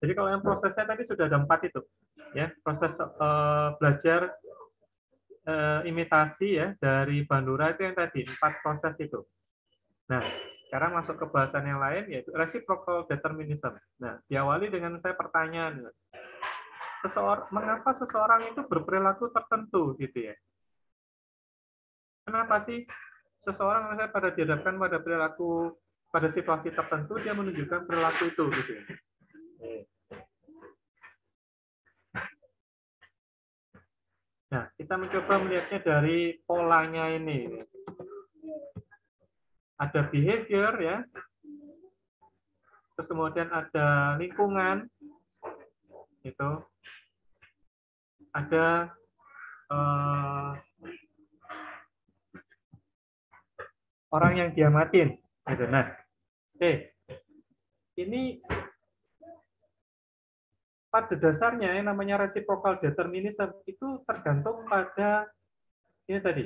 Jadi kalau yang prosesnya tadi sudah ada 4 itu, ya proses belajar imitasi ya dari Bandura itu yang tadi 4 proses itu. Nah, sekarang masuk ke bahasan yang lain yaitu reciprocal determinism. Nah, diawali dengan saya pertanyaan, mengapa seseorang itu berperilaku tertentu gitu ya? Kenapa sih seseorang misalnya pada dihadapkan pada perilaku pada situasi tertentu dia menunjukkan perilaku itu gitu ya? Nah, kita mencoba melihatnya dari polanya ini. Ada behavior ya, terus kemudian ada lingkungan, itu ada orang yang diamatin, gitu. Nah, oke, ini pada dasarnya yang namanya reciprocal determinism itu tergantung pada ini tadi.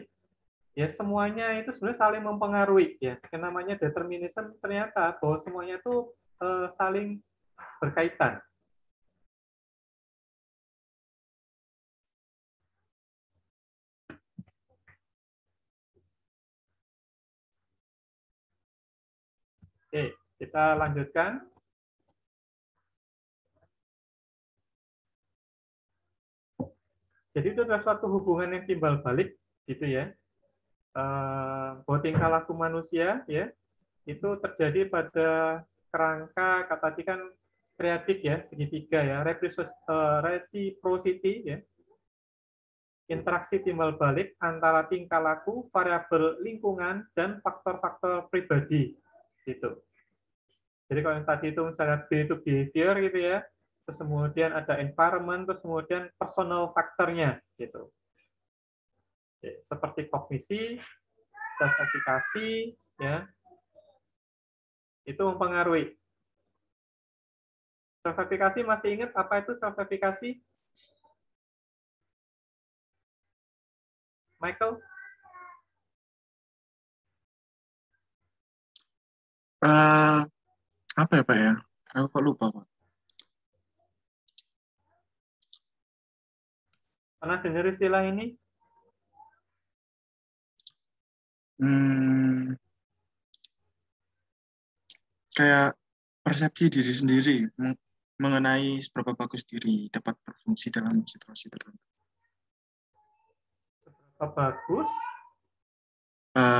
Ya, semuanya itu sebenarnya saling mempengaruhi ya. Yang namanya determinism ternyata bahwa semuanya itu saling berkaitan. Oke, kita lanjutkan. Jadi itu adalah suatu hubungan yang timbal balik, gitu ya. Bahwa tingkah laku manusia, ya, itu terjadi pada kerangka kata tadi kan triadik ya, segitiga ya, reciprocity ya, interaksi timbal balik antara tingkah laku, variabel lingkungan, dan faktor-faktor pribadi, gitu. Jadi kalau yang tadi itu misalnya B itu behavior gitu ya, terus kemudian ada environment, terus kemudian personal faktornya gitu. Seperti kognisi, klasifikasi, ya, itu mempengaruhi. Self-efficacy masih ingat apa itu self-efficacy? Michael? Apa ya Pak ya? Aku kok lupa Pak. Pernah dengar istilah ini? Kayak persepsi diri sendiri mengenai seberapa bagus diri dapat berfungsi dalam situasi tertentu. Seberapa bagus?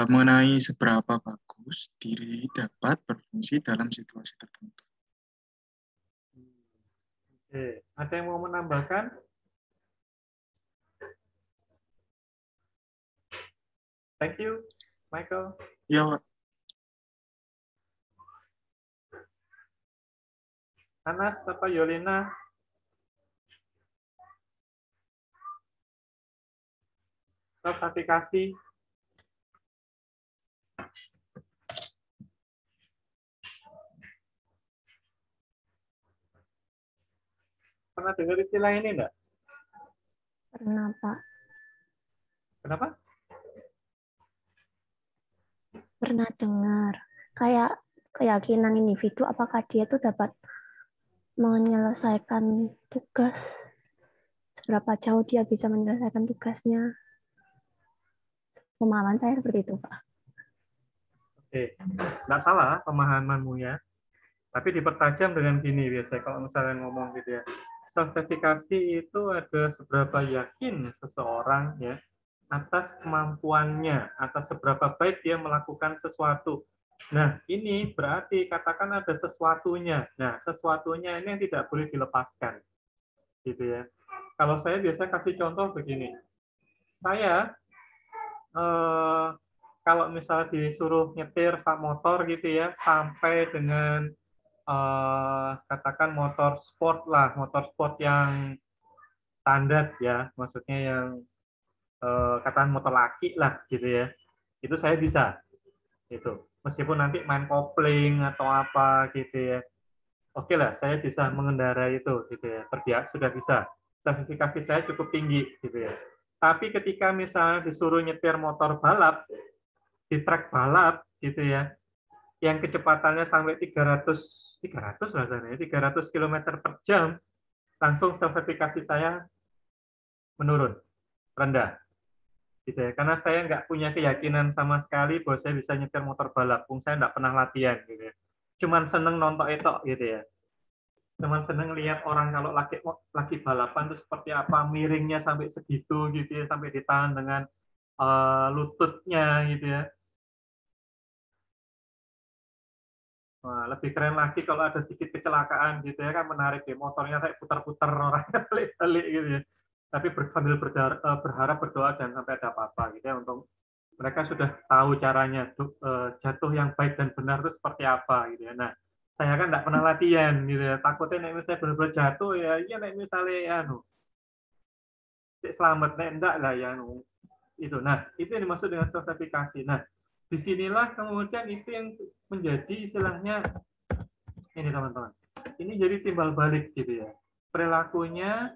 Mengenai seberapa bagus diri dapat berfungsi dalam situasi tertentu. Oke. Ada yang mau menambahkan? Thank you, Michael. Ya Pak. Anas apa Yolina? Self-efficacy. Pernah dengar istilah ini enggak? Pernah, Pak. Kenapa? Pernah dengar. Kayak keyakinan individu apakah dia tuh dapat menyelesaikan tugas, seberapa jauh dia bisa menyelesaikan tugasnya. Pemahaman saya seperti itu, Pak. Oke, nggak salah pemahamanmu ya. Tapi dipertajam dengan gini biasanya kalau misalnya ngomong gitu ya. Self-efficacy itu ada seberapa yakin seseorang ya atas kemampuannya, atas seberapa baik dia melakukan sesuatu. Nah, ini berarti katakan ada sesuatunya. Nah, sesuatunya ini yang tidak boleh dilepaskan. Gitu ya. Kalau saya biasa kasih contoh begini. Saya kalau misalnya disuruh nyetir motor gitu ya, sampai dengan katakan motor sport lah, motor sport yang standar ya, maksudnya yang katakan motor laki lah gitu ya, itu saya bisa, itu meskipun nanti main kopling atau apa gitu ya, oke lah, saya bisa mengendarai itu gitu ya, terbiasa sudah bisa, sertifikasi saya cukup tinggi gitu ya. Tapi ketika misalnya disuruh nyetir motor balap di trek balap gitu ya, yang kecepatannya sampai 300 rasanya 300 km per jam, langsung sertifikasi saya menurun, rendah. Gitu ya. Karena saya nggak punya keyakinan sama sekali bahwa saya bisa nyetir motor balap, saya nggak pernah latihan gitu ya. Cuman seneng nonton itu gitu ya. Cuman seneng lihat orang kalau lagi balapan itu seperti apa, miringnya sampai segitu gitu ya, sampai ditahan dengan lututnya gitu ya. Wah, lebih keren lagi kalau ada sedikit kecelakaan gitu ya kan, menarik ya, motornya kayak putar-putar orangnya balik-balik gitu ya. tapi sambil berharap berdoa jangan sampai ada apa-apa gitu ya, untuk mereka sudah tahu caranya jatuh yang baik dan benar itu seperti apa gitu ya. Nah, saya kan nggak pernah latihan gitu ya, takutnya nek misalnya benar-benar jatuh ya, iya nek misalnya anu selamat nek enggak lah ya anu itu. Nah, itu yang dimaksud dengan sertifikasi. Nah, disinilah kemudian itu yang menjadi istilahnya ini teman-teman. Ini jadi timbal balik gitu ya. Perilakunya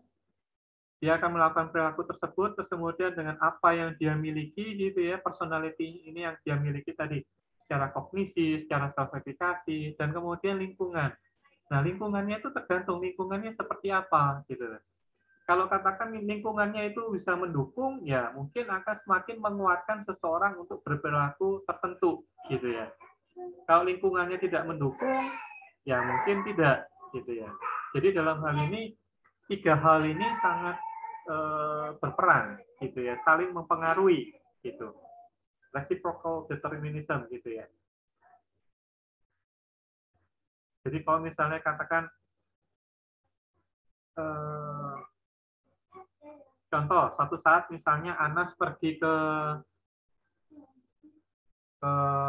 dia akan melakukan perilaku tersebut, terus kemudian dengan apa yang dia miliki gitu ya, personality ini yang dia miliki tadi, secara kognisi, secara self-efficacy, dan kemudian lingkungan. Nah, lingkungannya itu tergantung lingkungannya seperti apa gitu. Kalau katakan lingkungannya itu bisa mendukung, ya mungkin akan semakin menguatkan seseorang untuk berperilaku tertentu gitu ya. Kalau lingkungannya tidak mendukung, ya mungkin tidak gitu ya. Jadi dalam hal ini tiga hal ini sangat berperan gitu ya, saling mempengaruhi gitu, reciprocal determinism gitu ya. Jadi kalau misalnya katakan contoh suatu saat misalnya Anas pergi ke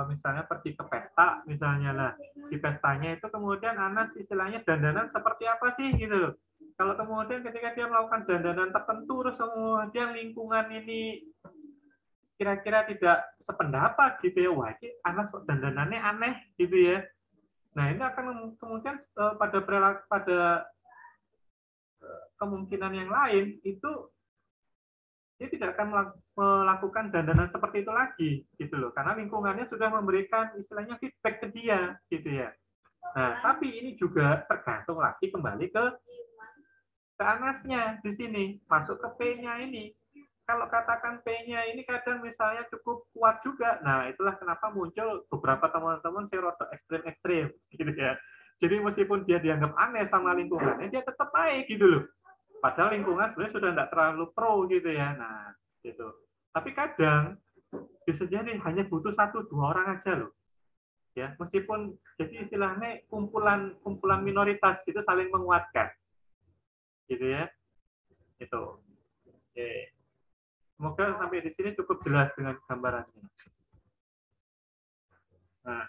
misalnya pergi ke pesta misalnya, nah di pestanya itu kemudian Anas istilahnya dandanan seperti apa sih gitu loh. Kalau kemudian ketika dia melakukan dandanan tertentu terus kemudian lingkungan ini kira-kira tidak sependapat gitu ya, wah ini Anas dandanannya aneh gitu ya. Nah ini akan kemudian pada kemungkinan yang lain itu dia tidak akan melakukan dandanan seperti itu lagi gitu loh, karena lingkungannya sudah memberikan istilahnya feedback ke dia gitu ya. Nah tapi ini juga tergantung lagi kembali ke Anasnya di sini, masuk ke P-nya ini. Kalau katakan P-nya ini kadang misalnya cukup kuat juga, nah itulah kenapa muncul beberapa teman-teman seroto ekstrim-ekstrim gitu ya. Jadi meskipun dia dianggap aneh sama lingkungannya, dia tetap baik gitu loh. Padahal lingkungan sebenarnya sudah tidak terlalu pro gitu ya. Nah, gitu. Tapi kadang bisa jadi hanya butuh 1-2 orang aja loh. Ya, meskipun jadi istilahnya kumpulan minoritas itu saling menguatkan. Gitu ya. Itu. Oke. Semoga sampai di sini cukup jelas dengan gambarannya. Nah,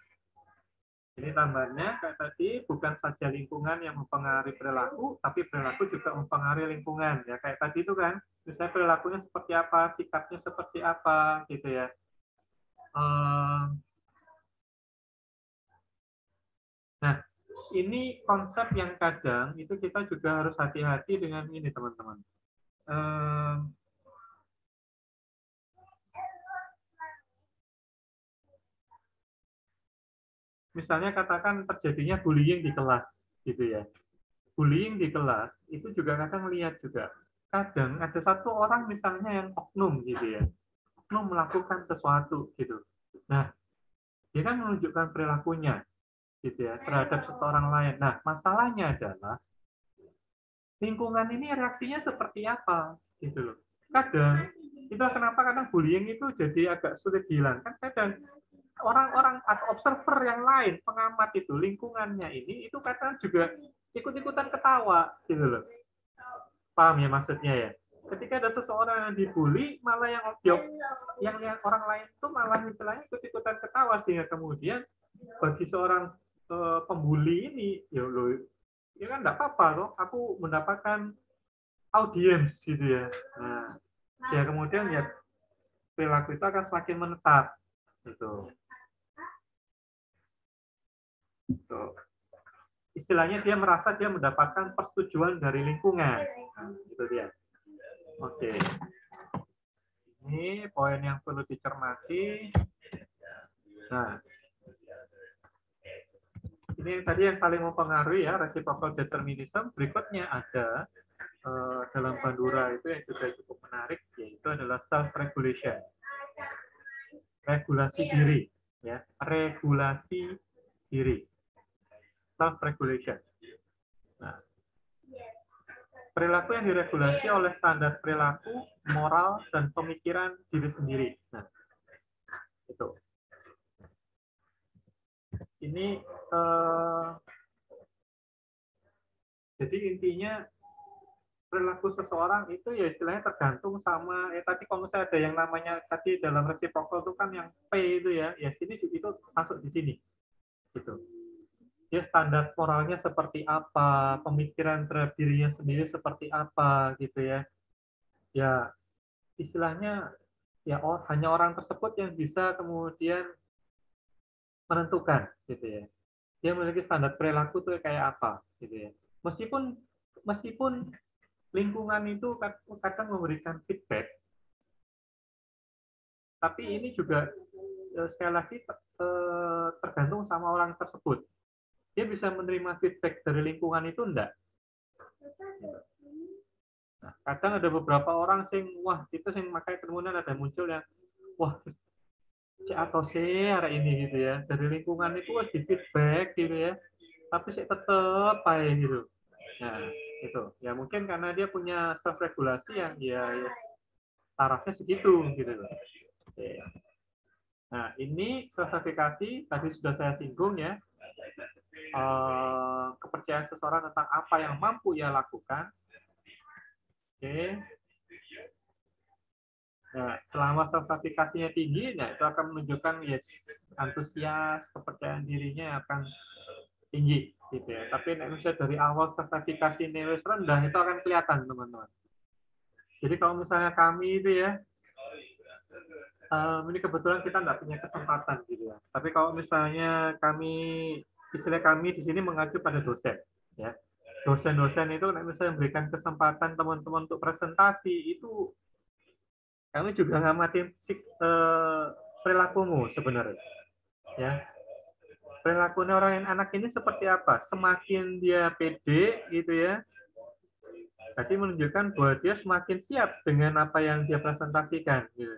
ini tambahannya kayak tadi, bukan saja lingkungan yang mempengaruhi perilaku, tapi perilaku juga mempengaruhi lingkungan. Ya kayak tadi itu kan, misalnya perilakunya seperti apa, sikapnya seperti apa, gitu ya. Nah, ini konsep yang kadang itu kita juga harus hati-hati dengan ini, teman-teman. Misalnya katakan terjadinya bullying di kelas, gitu ya. Bullying di kelas itu juga kadang lihat juga. Kadang ada satu orang misalnya yang oknum gitu ya. Oknum melakukan sesuatu gitu. Nah, dia kan menunjukkan perilakunya gitu ya terhadap seseorang lain. Nah, masalahnya adalah lingkungan ini reaksinya seperti apa gitu loh. Kadang itu kenapa kadang bullying itu jadi agak sulit dihilangkan. Kadang orang-orang atau observer yang lain, pengamat itu, lingkungannya ini, itu kadang juga ikut-ikutan ketawa, gitu loh. Paham ya maksudnya ya? Ketika ada seseorang yang dibully, malah yang orang lain itu malah istilahnya ikut-ikutan ketawa, sehingga kemudian bagi seorang pembuli ini, ya loh, ya kan enggak apa-apa loh, aku mendapatkan audiens gitu ya. Nah, ya kemudian ya perilaku itu akan semakin menetap, gitu. Istilahnya dia merasa dia mendapatkan persetujuan dari lingkungan. Nah, itu dia. Oke. Ini poin yang perlu dicermati. Nah, ini tadi yang saling mempengaruhi ya, reciprocal determinism. Berikutnya ada dalam Bandura itu yang juga cukup menarik, yaitu adalah self-regulation. Regulasi diri. Ya, regulasi diri. Self-regulation. Nah, perilaku yang diregulasi oleh standar perilaku, moral, dan pemikiran diri sendiri. Nah, itu. Ini jadi intinya perilaku seseorang itu ya istilahnya tergantung sama tadi kalau misalnya ada yang namanya tadi dalam reciprocal itu kan yang P itu ya sini itu masuk di sini gitu. Dia standar moralnya seperti apa, pemikiran terhadap dirinya sendiri seperti apa gitu ya. Ya istilahnya ya hanya orang tersebut yang bisa kemudian menentukan gitu ya. Dia memiliki standar perilaku tuh kayak apa gitu ya. Meskipun lingkungan itu kadang memberikan feedback, tapi ini juga sekali lagi tergantung sama orang tersebut. Dia bisa menerima feedback dari lingkungan itu enggak? Nah, kadang ada beberapa orang wah itu makanya kemudian ada muncul yang wah C atau C hari ini gitu ya. Dari lingkungan itu di feedback gitu ya. Tapi saya tetap aja gitu. Nah, itu. Ya mungkin karena dia punya self regulasi yang ya tarafnya segitu gitu loh. Oke. Nah, ini klasifikasi tadi sudah saya singgung ya. Kepercayaan seseorang tentang apa yang mampu ia lakukan. Oke. Nah, selama klasifikasinya tinggi, nah itu akan menunjukkan ya antusias, kepercayaan dirinya akan tinggi gitu ya. Tapi misalnya dari awal klasifikasi nilai rendah itu akan kelihatan teman-teman. Jadi kalau misalnya kami itu ya ini kebetulan kita nggak punya kesempatan gitu ya. Tapi kalau misalnya istilah kami di sini mengacu pada dosen, ya. Dosen-dosen itu misalnya memberikan kesempatan teman-teman untuk presentasi itu kami juga ngamatin perilakumu sebenarnya, ya. Perilakunya orang yang anak ini seperti apa? Semakin dia pede gitu ya, berarti menunjukkan bahwa dia semakin siap dengan apa yang dia presentasikan. Gitu.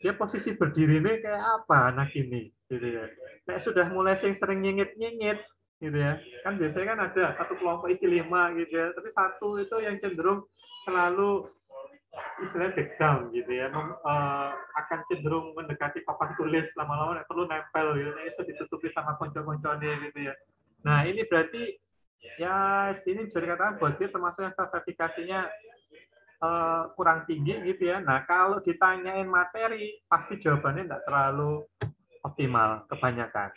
Dia posisi berdiri ini kayak apa anak ini gitu ya. Kayak sudah mulai sering nyengit-nyengit gitu ya. Kan biasanya kan ada satu kelompok isi 5 gitu ya, tapi satu itu yang cenderung selalu istilahnya back down gitu ya. Akan cenderung mendekati papan tulis lama-lama perlu nempel gitu. Itu ditutupi sama konco-konconya gitu ya. Nah, ini berarti ya ini bisa dikatakan buat dia termasuk yang sertifikasinya kurang tinggi gitu ya. Nah, kalau ditanyain materi, pasti jawabannya nggak terlalu optimal kebanyakan.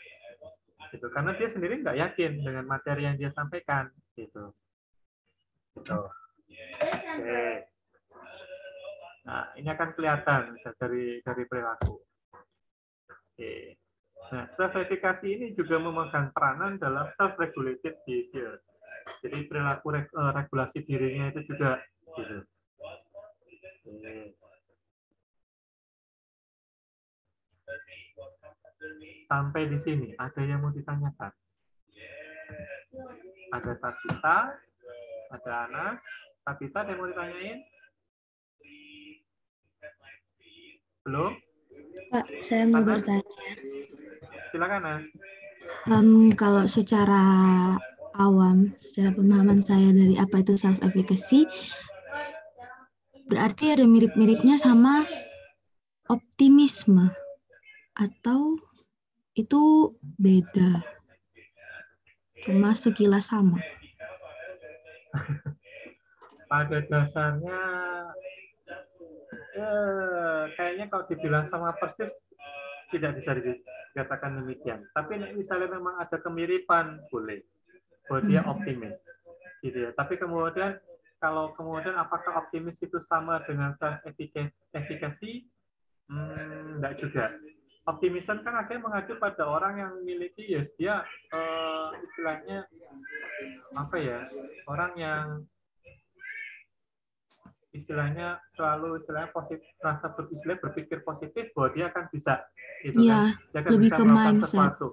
Gitu. Karena dia sendiri nggak yakin dengan materi yang dia sampaikan. Gitu. Oke. Nah, ini akan kelihatan dari perilaku. Oke. Nah, self-efficacy ini juga memegang peranan dalam self-regulated behavior. Jadi perilaku regulasi dirinya itu juga gitu. Sampai di sini, ada yang mau ditanyakan? Ada Tatita, ada Anas. Tatita ada yang mau ditanyain? Belum? Pak, saya mau bertanya. Silakan, Anas. Kalau secara awam, secara pemahaman saya dari apa itu self-efficacy, berarti ada mirip-miripnya sama optimisme, atau itu beda? Cuma sekilas sama. Pada dasarnya, kayaknya kalau dibilang sama persis, tidak bisa dikatakan demikian. Tapi misalnya memang ada kemiripan, boleh. Bahwa dia optimis. Gitu ya. Tapi kemudian, kalau kemudian apakah optimis itu sama dengan self-efficacy? Enggak juga. Optimism kan akhirnya mengacu pada orang yang memiliki dia istilahnya apa ya, orang yang istilahnya selalu positif, rasa berpikir positif bahwa dia akan bisa gitu ya, kan, dia akan lebih bisa ke melakukan mindset. sesuatu.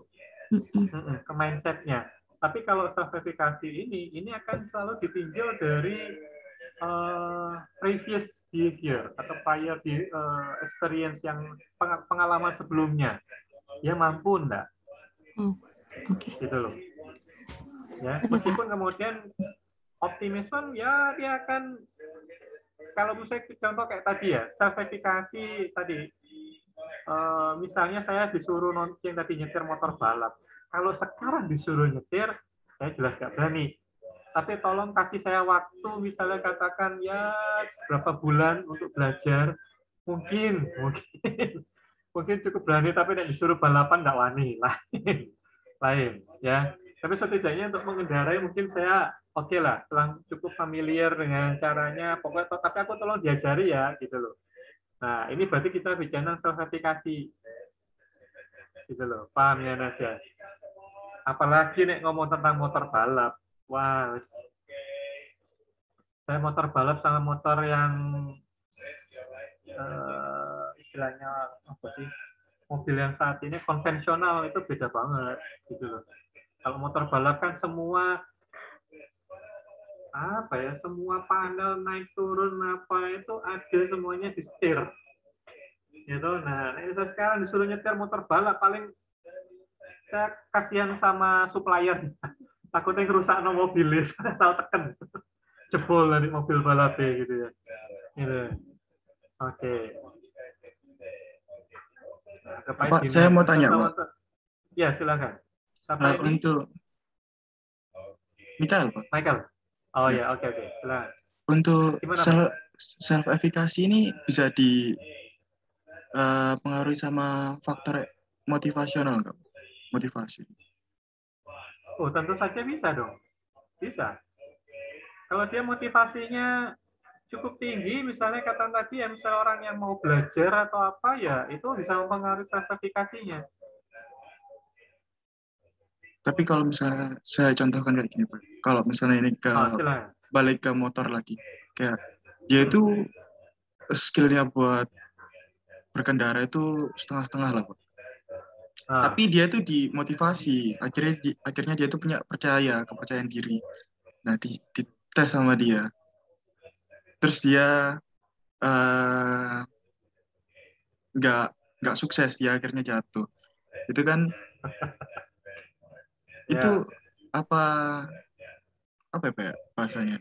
Ke mindsetnya. Tapi kalau self-efficacy ini akan selalu ditinjau dari previous behavior atau prior experience yang pengalaman sebelumnya. Dia mampu enggak? Okay. Gitu loh. Ya, meskipun kemudian optimisme ya dia akan, kalau misalnya contoh kayak tadi ya, self-efficacy tadi, misalnya saya disuruh yang tadi nyetir motor balap. Kalau sekarang disuruh nyetir, saya jelas nggak berani. Tapi tolong kasih saya waktu, misalnya katakan ya berapa bulan untuk belajar. Mungkin cukup berani, tapi nek disuruh balapan nggak wani, lain ya. Tapi setidaknya untuk mengendarai mungkin saya oke lah, setelah cukup familiar dengan caranya, pokoknya tapi aku tolong diajari ya gitu loh. Nah ini berarti kita bicara sertifikasi gitu loh, paham ya Nas ya? Apalagi nek ngomong tentang motor balap, wah saya motor balap sama motor yang istilahnya apa sih, mobil yang saat ini konvensional itu beda banget gitu loh. Kalau motor balap kan semua apa ya, semua panel naik turun apa itu ada semuanya di setir gitu. Nah ini saya sekarang disuruh nyetir motor balap, paling saya kasihan sama supplier, takutnya ngerusak mobilnya, salah tekan jebol dari mobil balapnya gitu ya gitu. Oke. Nah, Pak, saya mau tanya, Pak. Ya, silakan. Siapa ini? Untuk Michael, Pak. Michael. Oh ya, oke. Silakan. Untuk self-efficacy ini bisa dipengaruhi sama faktor motivasional, nggak? Motivasi. Oh, tentu saja bisa dong. Bisa. Kalau dia motivasinya cukup tinggi, misalnya kata tadi ya, misalnya orang yang mau belajar atau apa ya, itu bisa mempengaruhi sertifikasinya. Tapi kalau misalnya saya contohkan kayak gini, Pak. Kalau misalnya ini balik ke motor lagi, kayak dia itu skillnya buat berkendara itu setengah-setengah lah, Pak. Tapi dia tuh dimotivasi, akhirnya dia tuh punya kepercayaan diri. Nah, dites sama dia. Terus dia nggak sukses, dia akhirnya jatuh. Itu kan itu apa ya Pak, bahasanya?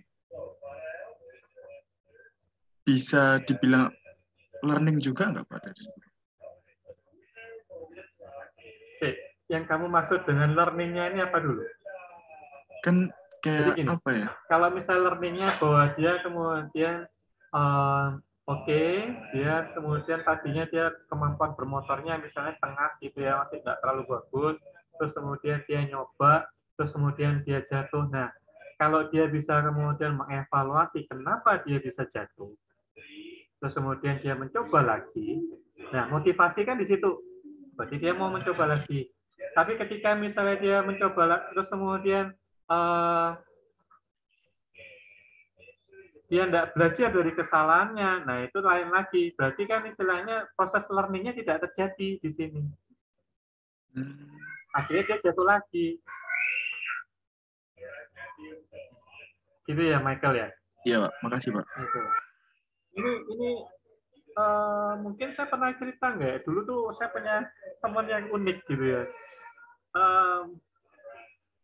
Bisa dibilang learning juga nggak Pak dari situ? Yang kamu maksud dengan learning-nya ini apa dulu? Kan kayak gini, apa ya? Kalau misal learning-nya bahwa dia kemudian dia kemudian tadinya dia kemampuan bermotornya misalnya setengah gitu ya, masih nggak terlalu bagus, terus kemudian dia nyoba, terus kemudian dia jatuh. Nah, kalau dia bisa kemudian mengevaluasi kenapa dia bisa jatuh, terus kemudian dia mencoba lagi, nah motivasi kan di situ, berarti dia mau mencoba lagi. Tapi ketika misalnya dia mencoba terus kemudian dia tidak belajar dari kesalahannya, nah itu lain lagi. Berarti kan istilahnya proses learning-nya tidak terjadi di sini. Akhirnya dia jatuh lagi. Gitu ya, Michael ya? Iya, Pak. Makasih, Pak. Gitu. Ini mungkin saya pernah cerita nggak ya? Dulu tuh saya punya teman yang unik gitu ya.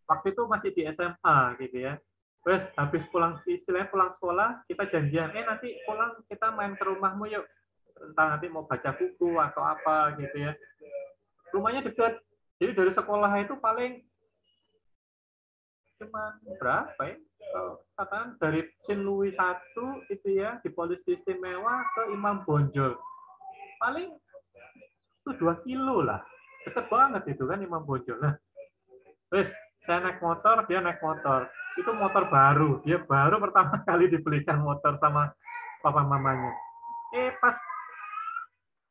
Waktu itu masih di SMA gitu ya. Terus habis pulang sekolah, kita janjian, nanti pulang kita main ke rumahmu yuk. Entah nanti mau baca buku atau apa gitu ya. Rumahnya dekat. Jadi dari sekolah itu paling cuma berapa ya? Katakan dari Chin Louis 1 itu ya, di Polisi Istimewa ke Imam Bonjol. Paling itu 2 kilo lah. Dekat banget itu kan Imam Bonjol. Nah, terus saya naik motor, dia naik motor. Itu motor baru. Dia baru pertama kali dibelikan motor sama papa mamanya. Pas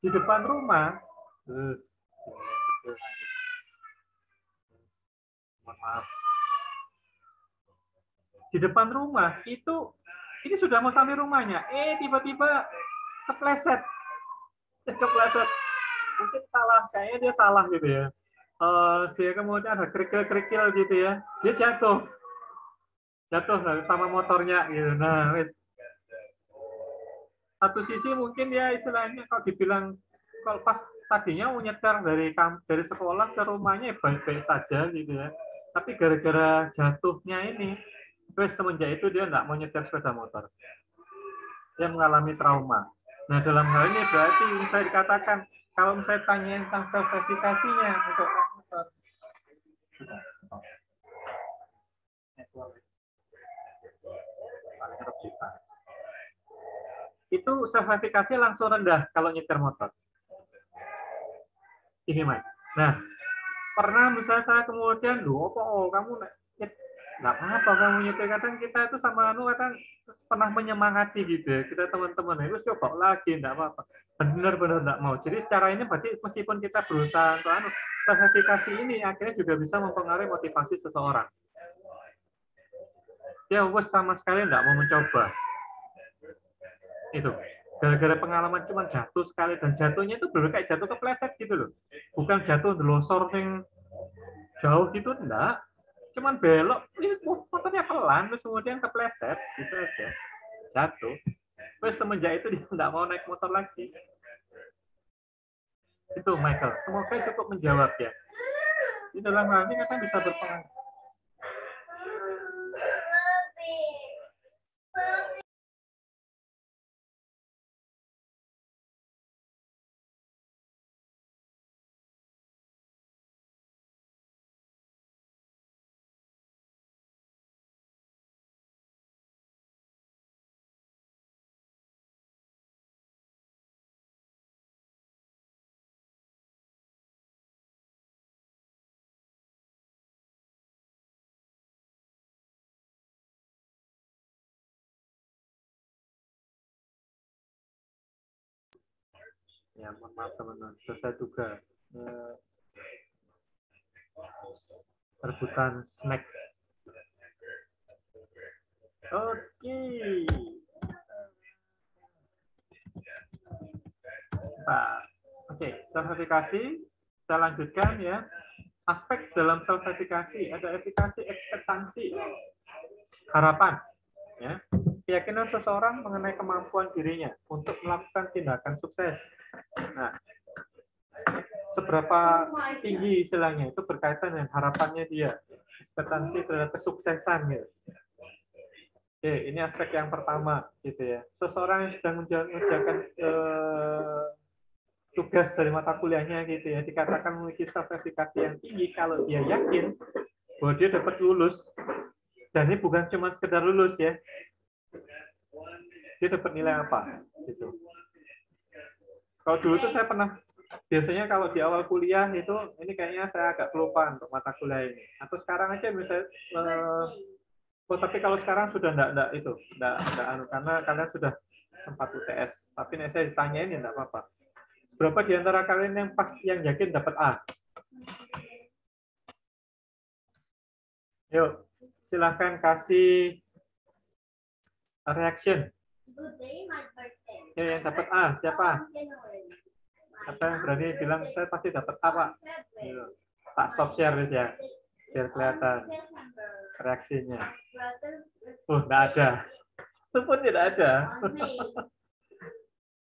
di depan rumah, maaf. Di depan rumah itu, ini sudah mau sampai rumahnya. Tiba-tiba kepleset. Mungkin salah, kayaknya dia salah gitu ya. Dia kemudian ada kerikil-kerikil gitu ya. Dia jatuh sama motornya gitu. Nah, satu sisi mungkin ya istilahnya kalau dibilang kalau pas tadinya mau nyetir dari sekolah ke rumahnya baik-baik saja gitu ya. Tapi gara-gara jatuhnya ini, terus semenjak itu dia nggak mau nyetir sepeda motor. Dia mengalami trauma. Nah, dalam hal ini berarti saya dikatakan kalau saya tanya tentang self-effikasinya untuk motor. itu self-efikasi langsung rendah kalau nyetir motor. Ini, Mas. Nah, pernah misalnya saya kemudian, kamu nggak apa-apa kamu nyetir. Kadang kita itu sama kadang pernah menyemangati gitu ya. Kita teman-teman, itu coba lagi, nggak apa-apa. Benar-benar nggak mau. Jadi secara ini berarti meskipun kita berusaha untuk self-efikasi ini akhirnya juga bisa mempengaruhi motivasi seseorang. Dia sama sekali nggak mau mencoba. Itu gara-gara pengalaman cuma jatuh sekali, dan jatuhnya itu bener kayak jatuh kepleset gitu loh, bukan jatuh delosor yang jauh gitu, enggak, cuman belok, motornya pelan terus kemudian kepleset gitu aja, jatuh. Terus semenjak itu dia nggak mau naik motor lagi. Itu Michael, semoga cukup menjawab ya. Di dalam hal ini kan bisa berpengaruh. Ya, mohon maaf teman-teman, saya juga rebutan snack. Oke. Oke, self-efikasi. Saya lanjutkan ya. Aspek dalam self-efikasi ada efikasi ekspektasi, harapan. Ya. Keyakinan seseorang mengenai kemampuan dirinya untuk melakukan tindakan sukses. Nah, seberapa tinggi istilahnya itu berkaitan dengan harapannya dia, ekspektasi terhadap kesuksesan gitu. Oke, ini aspek yang pertama gitu ya. Seseorang yang sedang mengerjakan tugas dari mata kuliahnya gitu ya, dikatakan memiliki self-efikasi yang tinggi kalau dia yakin bahwa dia dapat lulus, dan ini bukan cuma sekedar lulus ya. Dia dapat nilai apa gitu. Kalau dulu tuh saya pernah, biasanya kalau di awal kuliah itu, ini kayaknya saya agak kelupaan untuk mata kuliah ini. Atau sekarang aja misalnya, tapi kalau sekarang sudah enggak itu, enggak karena kalian sudah tempat UTS. Tapi nih saya ditanyain ya enggak apa-apa. Berapa di antara kalian yang yakin dapat A? Yuk, silahkan kasih reaction. Ya, yang dapat A, siapa? Siapa yang berani bilang saya pasti dapat A, Pak? Tak stop share ya, biar kelihatan reaksinya. Nggak ada. Itu pun tidak ada.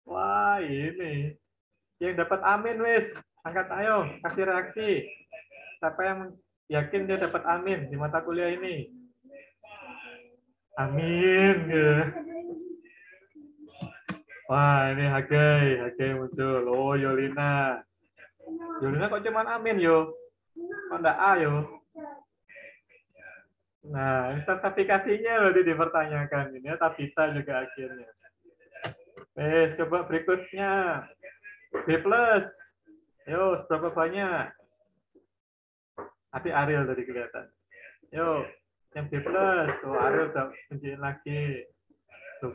Wah, ini. Yang dapat amin, wis. Angkat, ayo, kasih reaksi. Siapa yang yakin dia dapat amin di mata kuliah ini? Amin. Wah, ini Hagai muncul. Oh, Yolina. Yolina kok cuman amin, yo? Kok enggak A, yo? Nah, sertifikasinya berarti dipertanyakan. Ini Tabita juga akhirnya. Coba berikutnya. B+. Yo, seberapa banyak? Tapi Ariel tadi kelihatan. Yo, yang B+. Tuh, Ariel udah tunjukin lagi. Tuh,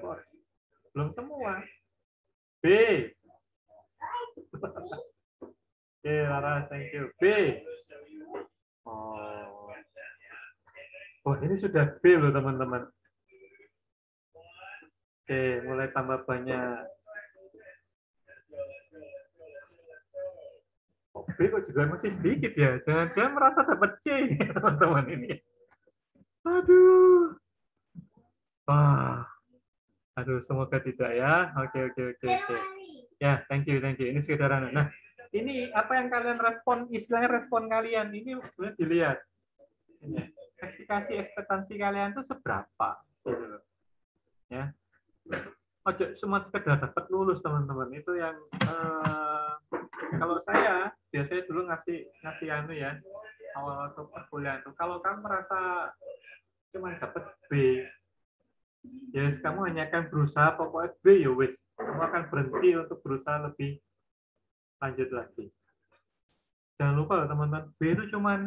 belum semua. B. Oke, Laras, thank you. B. Oh, ini sudah B loh, teman-teman. Oke, mulai tambah banyak. B kok juga masih sedikit ya. Jangan-jangan merasa dapat C, teman-teman ini. Aduh. Wah. Aduh, semoga tidak ya. Oke. Ya, thank you. Ini sederhana. Nah, ini apa yang kalian respon, istilahnya respon kalian ini boleh dilihat. Ini, ekspektasi kalian itu seberapa? Gitu. Ya. Ojo cuma sekedar dapat lulus, teman-teman. Itu yang kalau saya biasanya dulu ngasih anu ya, awal waktu perkuliahan itu. Kalau kamu merasa cuma dapat B, Ya, kamu hanya akan berusaha pokoknya B ya wes. Kamu akan berhenti untuk berusaha lebih lanjut lagi. Jangan lupa teman-teman, B itu cuma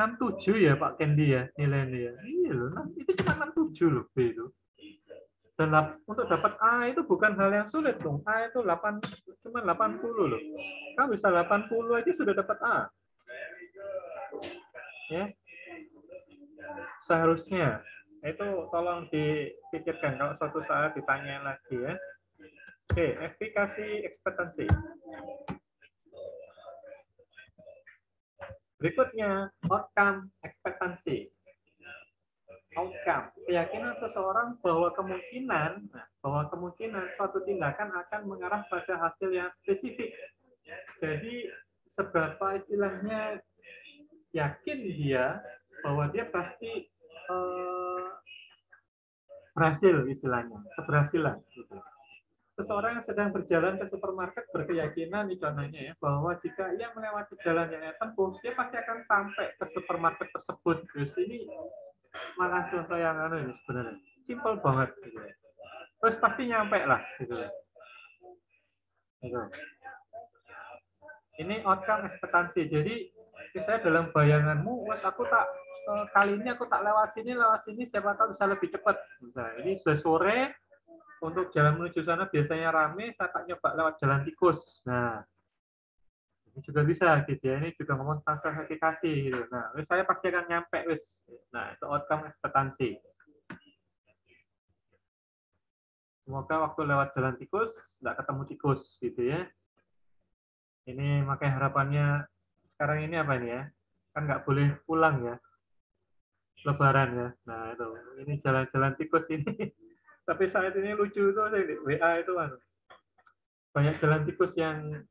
67 ya Pak Kendi ya nilainya ya. Iya loh, itu cuma 67 loh B itu. Dan untuk dapat A itu bukan hal yang sulit dong. A itu cuma 80 loh. Kamu bisa 80 aja sudah dapat A. Ya. Seharusnya itu tolong dipikirkan kalau suatu saat ditanya lagi ya. Oke, efikasi ekspektasi. Berikutnya, outcome ekspektasi. Outcome, keyakinan seseorang bahwa kemungkinan suatu tindakan akan mengarah pada hasil yang spesifik. Jadi seberapa istilahnya yakin dia bahwa dia pasti berhasil istilahnya, keberhasilan. Gitu. Seseorang yang sedang berjalan ke supermarket berkeyakinan contohnya ya bahwa jika ia melewati jalan yang ia tempuh, dia pasti akan sampai ke supermarket tersebut. Terus ini malah contoh yang ini sebenarnya simpel banget gitu. Terus pasti nyampe lah gitu. Gitu. Ini outcome ekspektasi. Jadi misalnya dalam bayanganmu, wes aku tak kali ini aku tak lewat sini siapa tahu bisa lebih cepat. Nah, ini sudah sore. Untuk jalan menuju sana biasanya rame, saya tak nyoba lewat jalan tikus. Nah, ini juga bisa gitu ya. Ini juga ngomong tentang sertifikasi gitu. Nah, saya pasti akan nyampe wis. Nah, itu outcome ekspektasi. Semoga waktu lewat jalan tikus nggak ketemu tikus gitu ya. Ini makanya harapannya sekarang ini apa ini ya? Kan nggak boleh pulang ya. Lebaran ya. Nah, itu. Ini jalan-jalan tikus ini. Tapi saat ini lucu itu WA itu kan banyak jalan tikus yang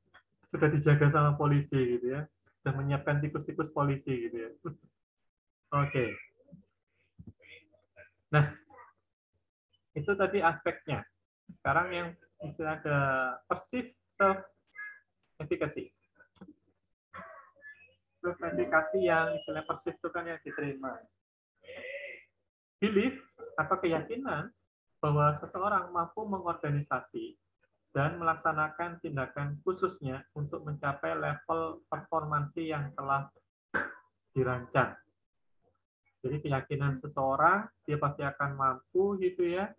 sudah dijaga sama polisi gitu ya, sudah menyiapkan tikus-tikus polisi gitu ya. Oke. Nah, itu tadi aspeknya. Sekarang yang istilah ada perceived self efficacy. Self efficacy yang istilah perceived itu kan yang diterima. Belief atau keyakinan bahwa seseorang mampu mengorganisasi dan melaksanakan tindakan khususnya untuk mencapai level performansi yang telah dirancang. Jadi keyakinan seseorang dia pasti akan mampu gitu ya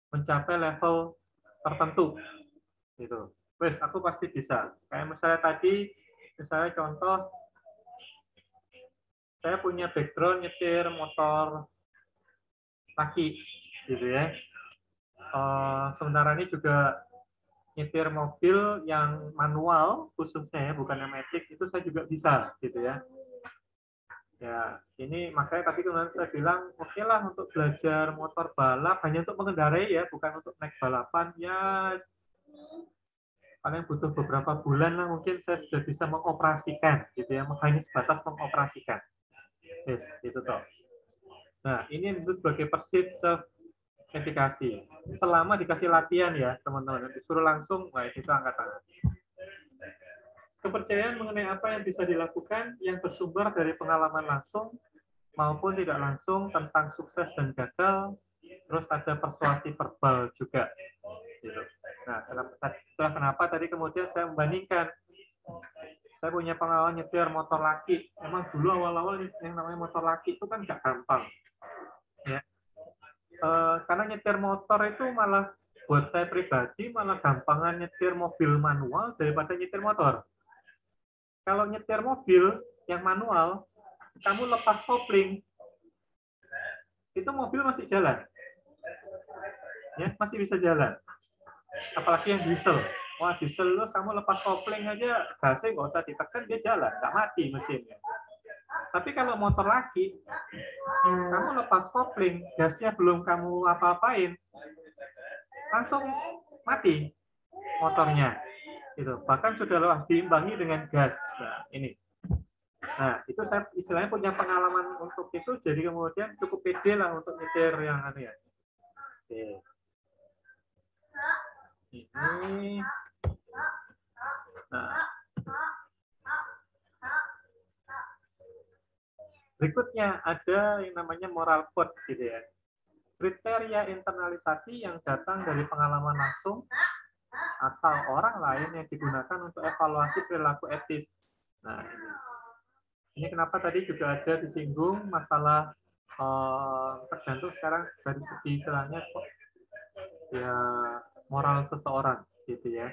mencapai level tertentu gitu. Wes aku pasti bisa. Kayak misalnya tadi, misalnya contoh saya punya background nyetir motor laki gitu ya. Sementara ini juga nyetir mobil yang manual khususnya ya, bukan yang matic, itu saya juga bisa gitu ya. Ya, ini makanya tadi kemarin saya bilang oke lah untuk belajar motor balap hanya untuk mengendarai ya, bukan untuk naik balapan ya. Paling butuh beberapa bulan lah mungkin saya sudah bisa mengoperasikan gitu ya, hanya sebatas mengoperasikan. Yes, itu toh. Nah, ini itu sebagai perceived self efficacy. Selama dikasih latihan ya, teman-teman. Disuruh langsung, wah itu angkat tangan. Kepercayaan mengenai apa yang bisa dilakukan yang bersumber dari pengalaman langsung maupun tidak langsung tentang sukses dan gagal, terus ada persuasi verbal juga. Gitu. Nah, setelah kenapa tadi kemudian saya membandingkan, saya punya pengalaman nyetir motor laki. Emang dulu awal-awal yang namanya motor laki itu kan nggak gampang, ya. Karena nyetir motor itu malah buat saya pribadi malah gampangan nyetir mobil manual daripada nyetir motor. Kalau nyetir mobil yang manual, kamu lepas kopling, itu mobil masih jalan, ya masih bisa jalan. Apalagi yang diesel, wah diesel lo kamu lepas kopling aja, gasnya nggak usah ditekan dia jalan, nggak mati mesinnya. Tapi kalau motor laki, kamu lepas kopling, gasnya belum kamu apa-apain, langsung mati motornya. Gitu. Bahkan sudah diimbangi dengan gas. Nah, ini. Nah, itu saya istilahnya punya pengalaman untuk itu, jadi kemudian cukup pede lah untuk nyetir yang aneh ya. Oke. Ini. Nah. Berikutnya ada yang namanya moral code gitu ya. Kriteria internalisasi yang datang dari pengalaman langsung atau orang lain yang digunakan untuk evaluasi perilaku etis. Nah, ini kenapa tadi juga ada disinggung masalah tergantung sekarang dari segi istilahnya ya moral seseorang gitu ya.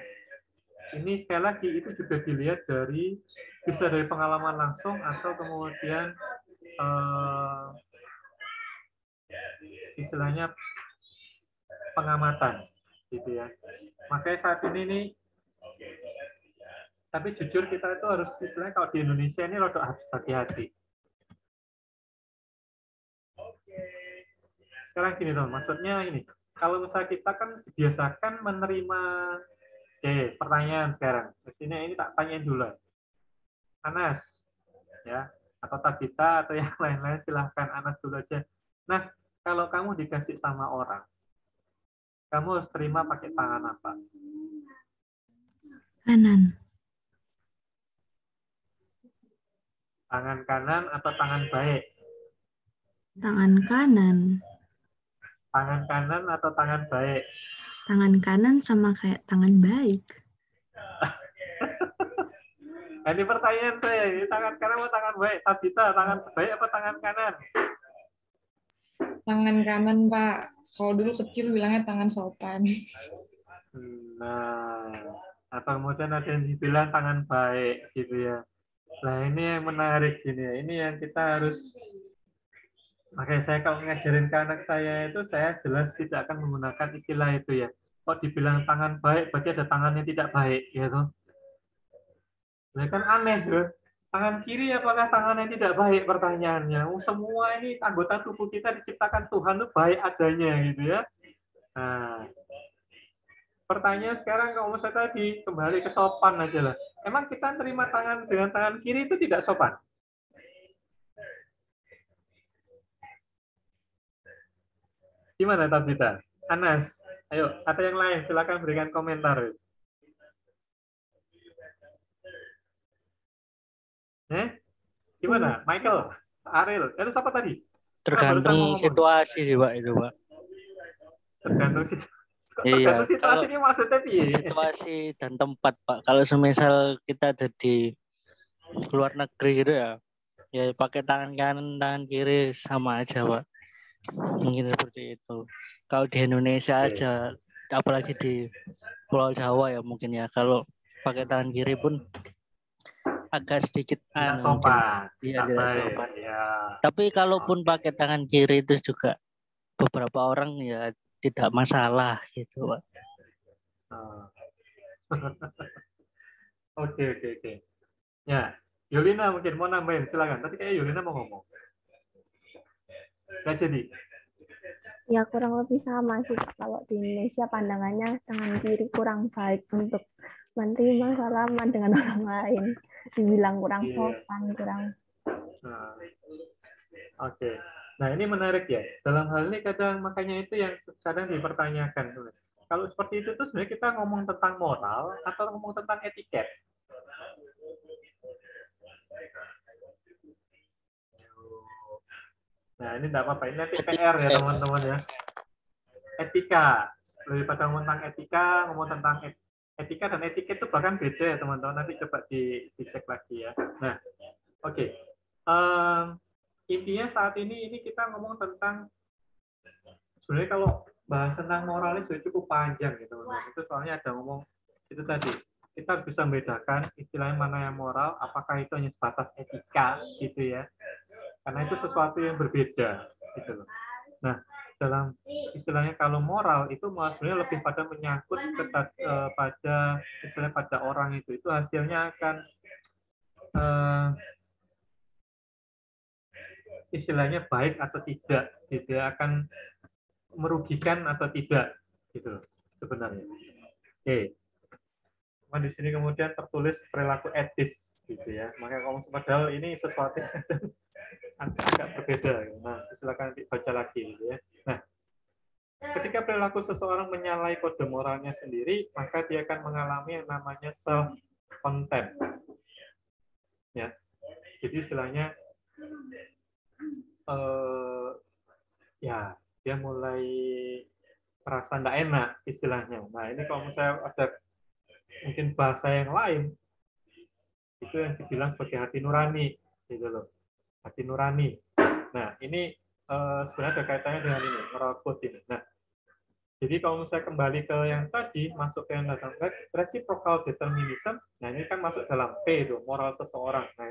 Ini sekali lagi itu juga dilihat dari bisa dari pengalaman langsung atau kemudian istilahnya pengamatan gitu ya. Makanya saat ini nih, tapi jujur kita itu harus istilahnya kalau di Indonesia ini rada harus hati-hati. Sekarang gini dong, maksudnya ini, kalau misalnya kita kan dibiasakan menerima, pertanyaan sekarang. Mestinya ini tak tanyain dulu. Anas, ya, atau Tabita atau yang lain-lain silahkan Anas dulu aja. Nas, kalau kamu dikasih sama orang, kamu harus terima pakai tangan apa? Kanan. Tangan kanan atau tangan baik? Tangan kanan. Tangan kanan atau tangan baik? Tangan kanan sama kayak tangan baik. Ini pertanyaan saya, ini tangan kanan atau tangan baik? Tabita, tangan baik apa tangan kanan? Tangan kanan, Pak. Kalau dulu kecil bilangnya tangan sopan. Nah, atau kemudian ada yang dibilang tangan baik gitu ya. Nah, ini yang menarik gini ya. Ini yang kita harus, makanya saya kalau ngajarin ke anak saya itu saya jelas tidak akan menggunakan istilah itu ya. Kok dibilang tangan baik berarti ada tangan yang tidak baik gitu. Nah, kan aneh ya. Tangan kiri apakah tangan yang tidak baik pertanyaannya? Semua ini anggota tubuh kita diciptakan Tuhan itu baik adanya gitu ya. Nah, pertanyaan sekarang kalau misalnya tadi kembali ke sopan aja lah. Emang kita terima tangan dengan tangan kiri itu tidak sopan? Gimana Tabita? Anas, ayo, atau yang lain silakan berikan komentar. Gimana? Michael, Ariel, itu siapa tadi? Tergantung situasi sih Pak itu Pak. Tergantung situasi. Iya, situasi ini maksudnya piye? Situasi dan tempat Pak. Kalau semisal kita ada di luar negeri gitu ya pakai tangan kanan, tangan kiri sama aja Pak. Mungkin seperti itu. Kalau di Indonesia aja, apalagi di Pulau Jawa ya mungkin ya. Kalau pakai tangan kiri pun agak sedikit sopan. Iya, tidak sopan. Ya. Tapi kalaupun pakai tangan kiri itu juga beberapa orang ya tidak masalah gitu Pak. Oke. Ya, Yulina mungkin mau nambahin, silakan. Tadi kayak Yulina mau ngomong. Nggak jadi. Ya kurang lebih sama sih kalau di Indonesia pandangannya tangan kiri kurang baik untuk menerima salaman dengan orang lain, dibilang kurang sopan, kurang. Oke. Nah ini menarik ya. Dalam hal ini kadang makanya itu yang kadang dipertanyakan. Kalau seperti itu tuh sebenarnya kita ngomong tentang moral atau ngomong tentang etiket. Nah ini tidak apa-apa. Ini nanti PR ya teman-teman ya. Etika. Lebih pada ngomong tentang etika, ngomong tentang etika dan etiket itu bahkan beda ya teman-teman. Nanti coba dicek lagi ya. Nah, oke. Intinya saat ini kita ngomong tentang sebenarnya kalau bahas tentang moralis sudah cukup panjang gitu. Itu soalnya ada ngomong itu tadi. Kita bisa membedakan istilahnya mana yang moral, apakah itu hanya sebatas etika gitu ya. Karena itu sesuatu yang berbeda gitu loh. Nah, dalam istilahnya kalau moral itu sebenarnya lebih pada menyangkut pada istilahnya pada orang itu hasilnya akan istilahnya baik atau tidak, gitu ya, akan merugikan atau tidak, gitu sebenarnya. Oke. Cuma di sini kemudian tertulis perilaku etis, gitu ya. Makanya kalau padahal ini sesuatu yang agak berbeda. Nah, silakan dibaca lagi, gitu ya. Nah, ketika perilaku seseorang menyalahi kode moralnya sendiri, maka dia akan mengalami yang namanya self-contempt. Ya. Jadi istilahnya ya dia mulai merasa tidak enak istilahnya. Nah ini kalau misalnya ada mungkin bahasa yang lain, itu yang dibilang sebagai hati nurani, gitu loh, hati nurani. Nah ini sebenarnya ada kaitannya dengan ini, moral code ini. Nah jadi kalau misalnya kembali ke yang tadi, masuk ke yang datang reciprocal determinism, nah ini kan masuk dalam P itu, moral seseorang. Nah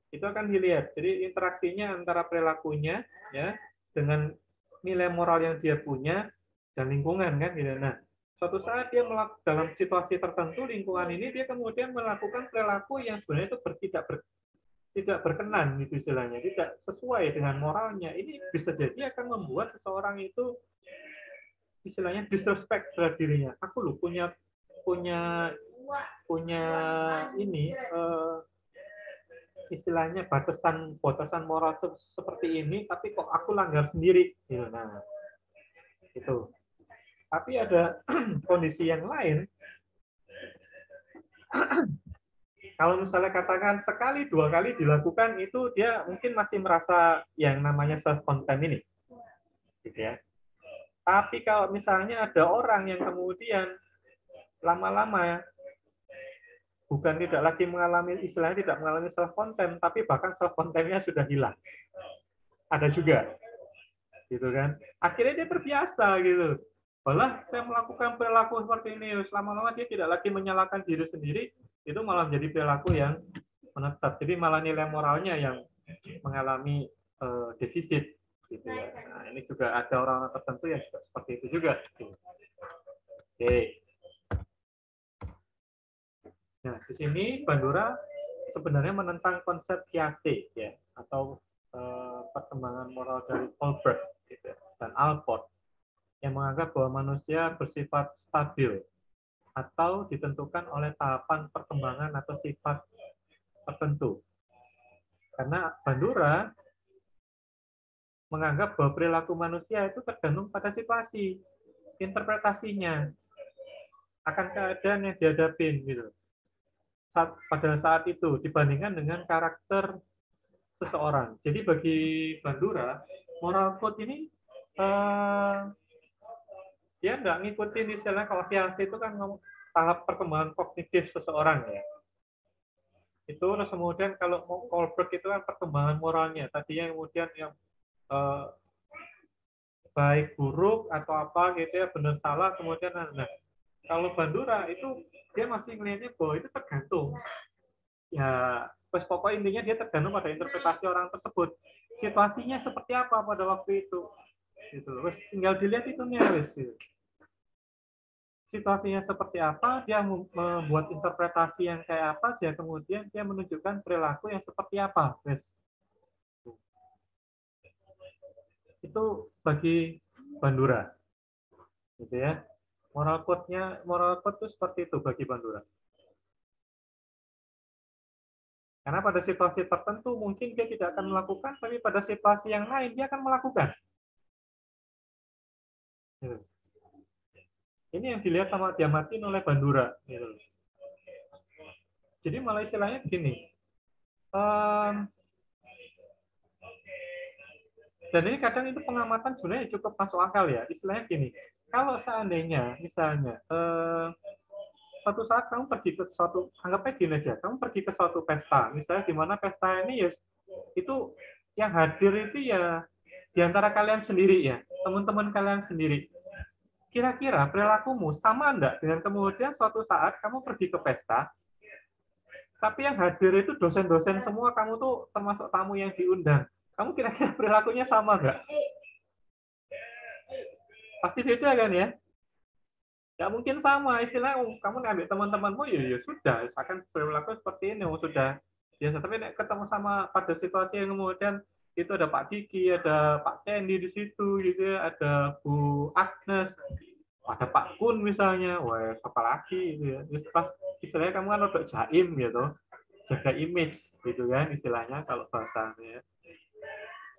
itu akan dilihat. Jadi interaksinya antara perilakunya ya dengan nilai moral yang dia punya dan lingkungan kan gitu. Nah, suatu saat dia dalam situasi tertentu lingkungan ini dia kemudian melakukan perilaku yang sebenarnya itu tidak berkenan gitu istilahnya, tidak sesuai dengan moralnya. Ini bisa jadi akan membuat seseorang itu istilahnya disrespect terhadap dirinya. Aku loh punya ini istilahnya batasan moral seperti ini, tapi kok aku langgar sendiri. Nah, itu. Tapi ada kondisi yang lain. Kalau misalnya katakan sekali, 2 kali dilakukan, itu dia mungkin masih merasa yang namanya self-contempt ini. Gitu ya. Tapi kalau misalnya ada orang yang kemudian lama-lama bukan tidak lagi mengalami istilahnya tidak mengalami self-contempt, tapi bahkan self-contempt-nya sudah hilang. Ada juga. Gitu kan. Akhirnya dia terbiasa gitu. Malah saya melakukan perilaku seperti ini, lama-lama dia tidak lagi menyalahkan diri sendiri, itu malah menjadi perilaku yang menetap. Jadi malah nilai moralnya yang mengalami defisit. Gitu ya. Nah, ini juga ada orang-orang tertentu yang juga seperti itu juga. Oke. Nah, di sini Bandura sebenarnya menentang konsep kiase ya, atau perkembangan moral dari Kohlberg gitu, dan Alport, yang menganggap bahwa manusia bersifat stabil atau ditentukan oleh tahapan perkembangan atau sifat tertentu. Karena Bandura menganggap bahwa perilaku manusia itu tergantung pada situasi, interpretasinya akan keadaan yang dihadapin gitu. Pada saat itu dibandingkan dengan karakter seseorang. Jadi bagi Bandura, moral code ini dia nggak ngikutin istilah kalau kiasi itu kan tahap perkembangan kognitif seseorang ya. Itu terus kemudian kalau Kohlberg itu kan perkembangan moralnya. Tadinya kemudian yang baik buruk atau apa gitu ya, benar salah, kemudian nah kalau Bandura itu dia masih ngelihatnya bahwa itu tergantung ya, pas pokok intinya dia tergantung pada interpretasi orang tersebut, situasinya seperti apa pada waktu itu gitu. Terus tinggal dilihat itunya wis gitu. Situasinya seperti apa, dia membuat interpretasi yang kayak apa, dia kemudian dia menunjukkan perilaku yang seperti apa wis. Itu bagi Bandura gitu ya. Moral code itu seperti itu bagi Bandura. Karena pada situasi tertentu mungkin dia tidak akan melakukan, tapi pada situasi yang lain dia akan melakukan. Ini yang dilihat sama diamatin oleh Bandura. Jadi malah istilahnya begini. Dan ini kadang itu pengamatan sebenarnya cukup masuk akal ya. Istilahnya gini, kalau seandainya misalnya suatu saat kamu pergi ke suatu, anggapnya gini aja, kamu pergi ke suatu pesta, misalnya di mana pesta ini ya itu yang hadir itu ya di antara kalian sendiri ya, teman-teman kalian sendiri. Kira-kira perilakumu sama enggak dengan kemudian suatu saat kamu pergi ke pesta, tapi yang hadir itu dosen-dosen semua, kamu tuh termasuk tamu yang diundang. Kamu kira-kira perilakunya sama enggak? Pasti beda kan ya? Nggak mungkin sama, istilahnya kamu ngambil teman-temanmu ya sudah, akan perilaku seperti ini, sudah biasa. Tapi ketemu sama pada situasi yang kemudian itu ada Pak Diki, ada Pak Cendi di situ, gitu ya, ada Bu Agnes, ada Pak Kun misalnya, wah apa lagi, gitu ya. Pas istilahnya kamu kan udah jaim gitu, jaga image gitu kan istilahnya kalau bahasanya.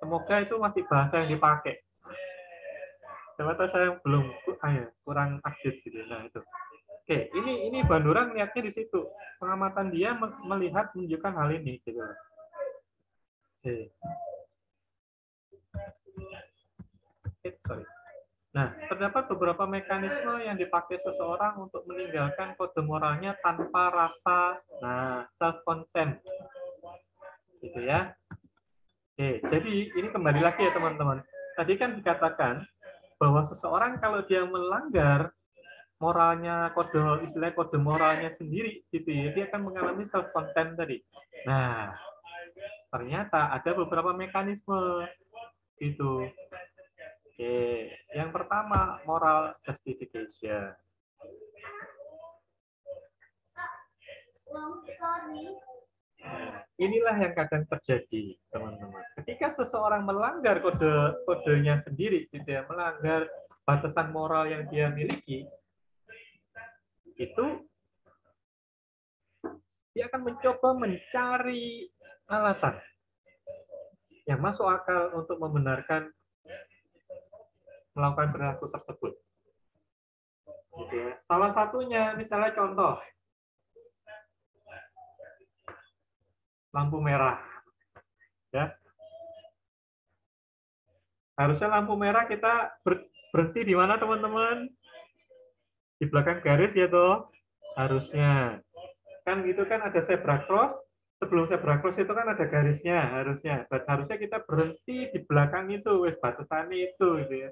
Semoga itu masih bahasa yang dipakai. Ternyata saya belum kurang update gitu. Nah itu. Oke, ini Bandura lihatnya di situ. Pengamatan dia melihat menunjukkan hal ini gitu. Oke. Nah, terdapat beberapa mekanisme yang dipakai seseorang untuk meninggalkan kode moralnya tanpa rasa, self-contempt. Gitu ya. Oke, jadi ini kembali lagi ya teman-teman. Tadi kan dikatakan bahwa seseorang kalau dia melanggar moralnya, istilahnya kode moralnya sendiri, gitu ya, dia akan mengalami self-contempt tadi. Nah, ternyata ada beberapa mekanisme gitu. Oke, yang pertama moral justification. Inilah yang kadang terjadi, teman-teman. Ketika seseorang melanggar kodenya sendiri, gitu ya, melanggar batasan moral yang dia miliki, itu dia akan mencoba mencari alasan yang masuk akal untuk membenarkan melakukan perilaku tersebut. Gitu ya. Salah satunya, misalnya contoh, lampu merah. Ya. Harusnya lampu merah kita berhenti di mana, teman-teman? Di belakang garis ya toh? Harusnya. Kan gitu kan ada zebra cross, sebelum zebra cross itu kan ada garisnya harusnya. Dan harusnya kita berhenti di belakang itu, wes batasannya itu gitu ya.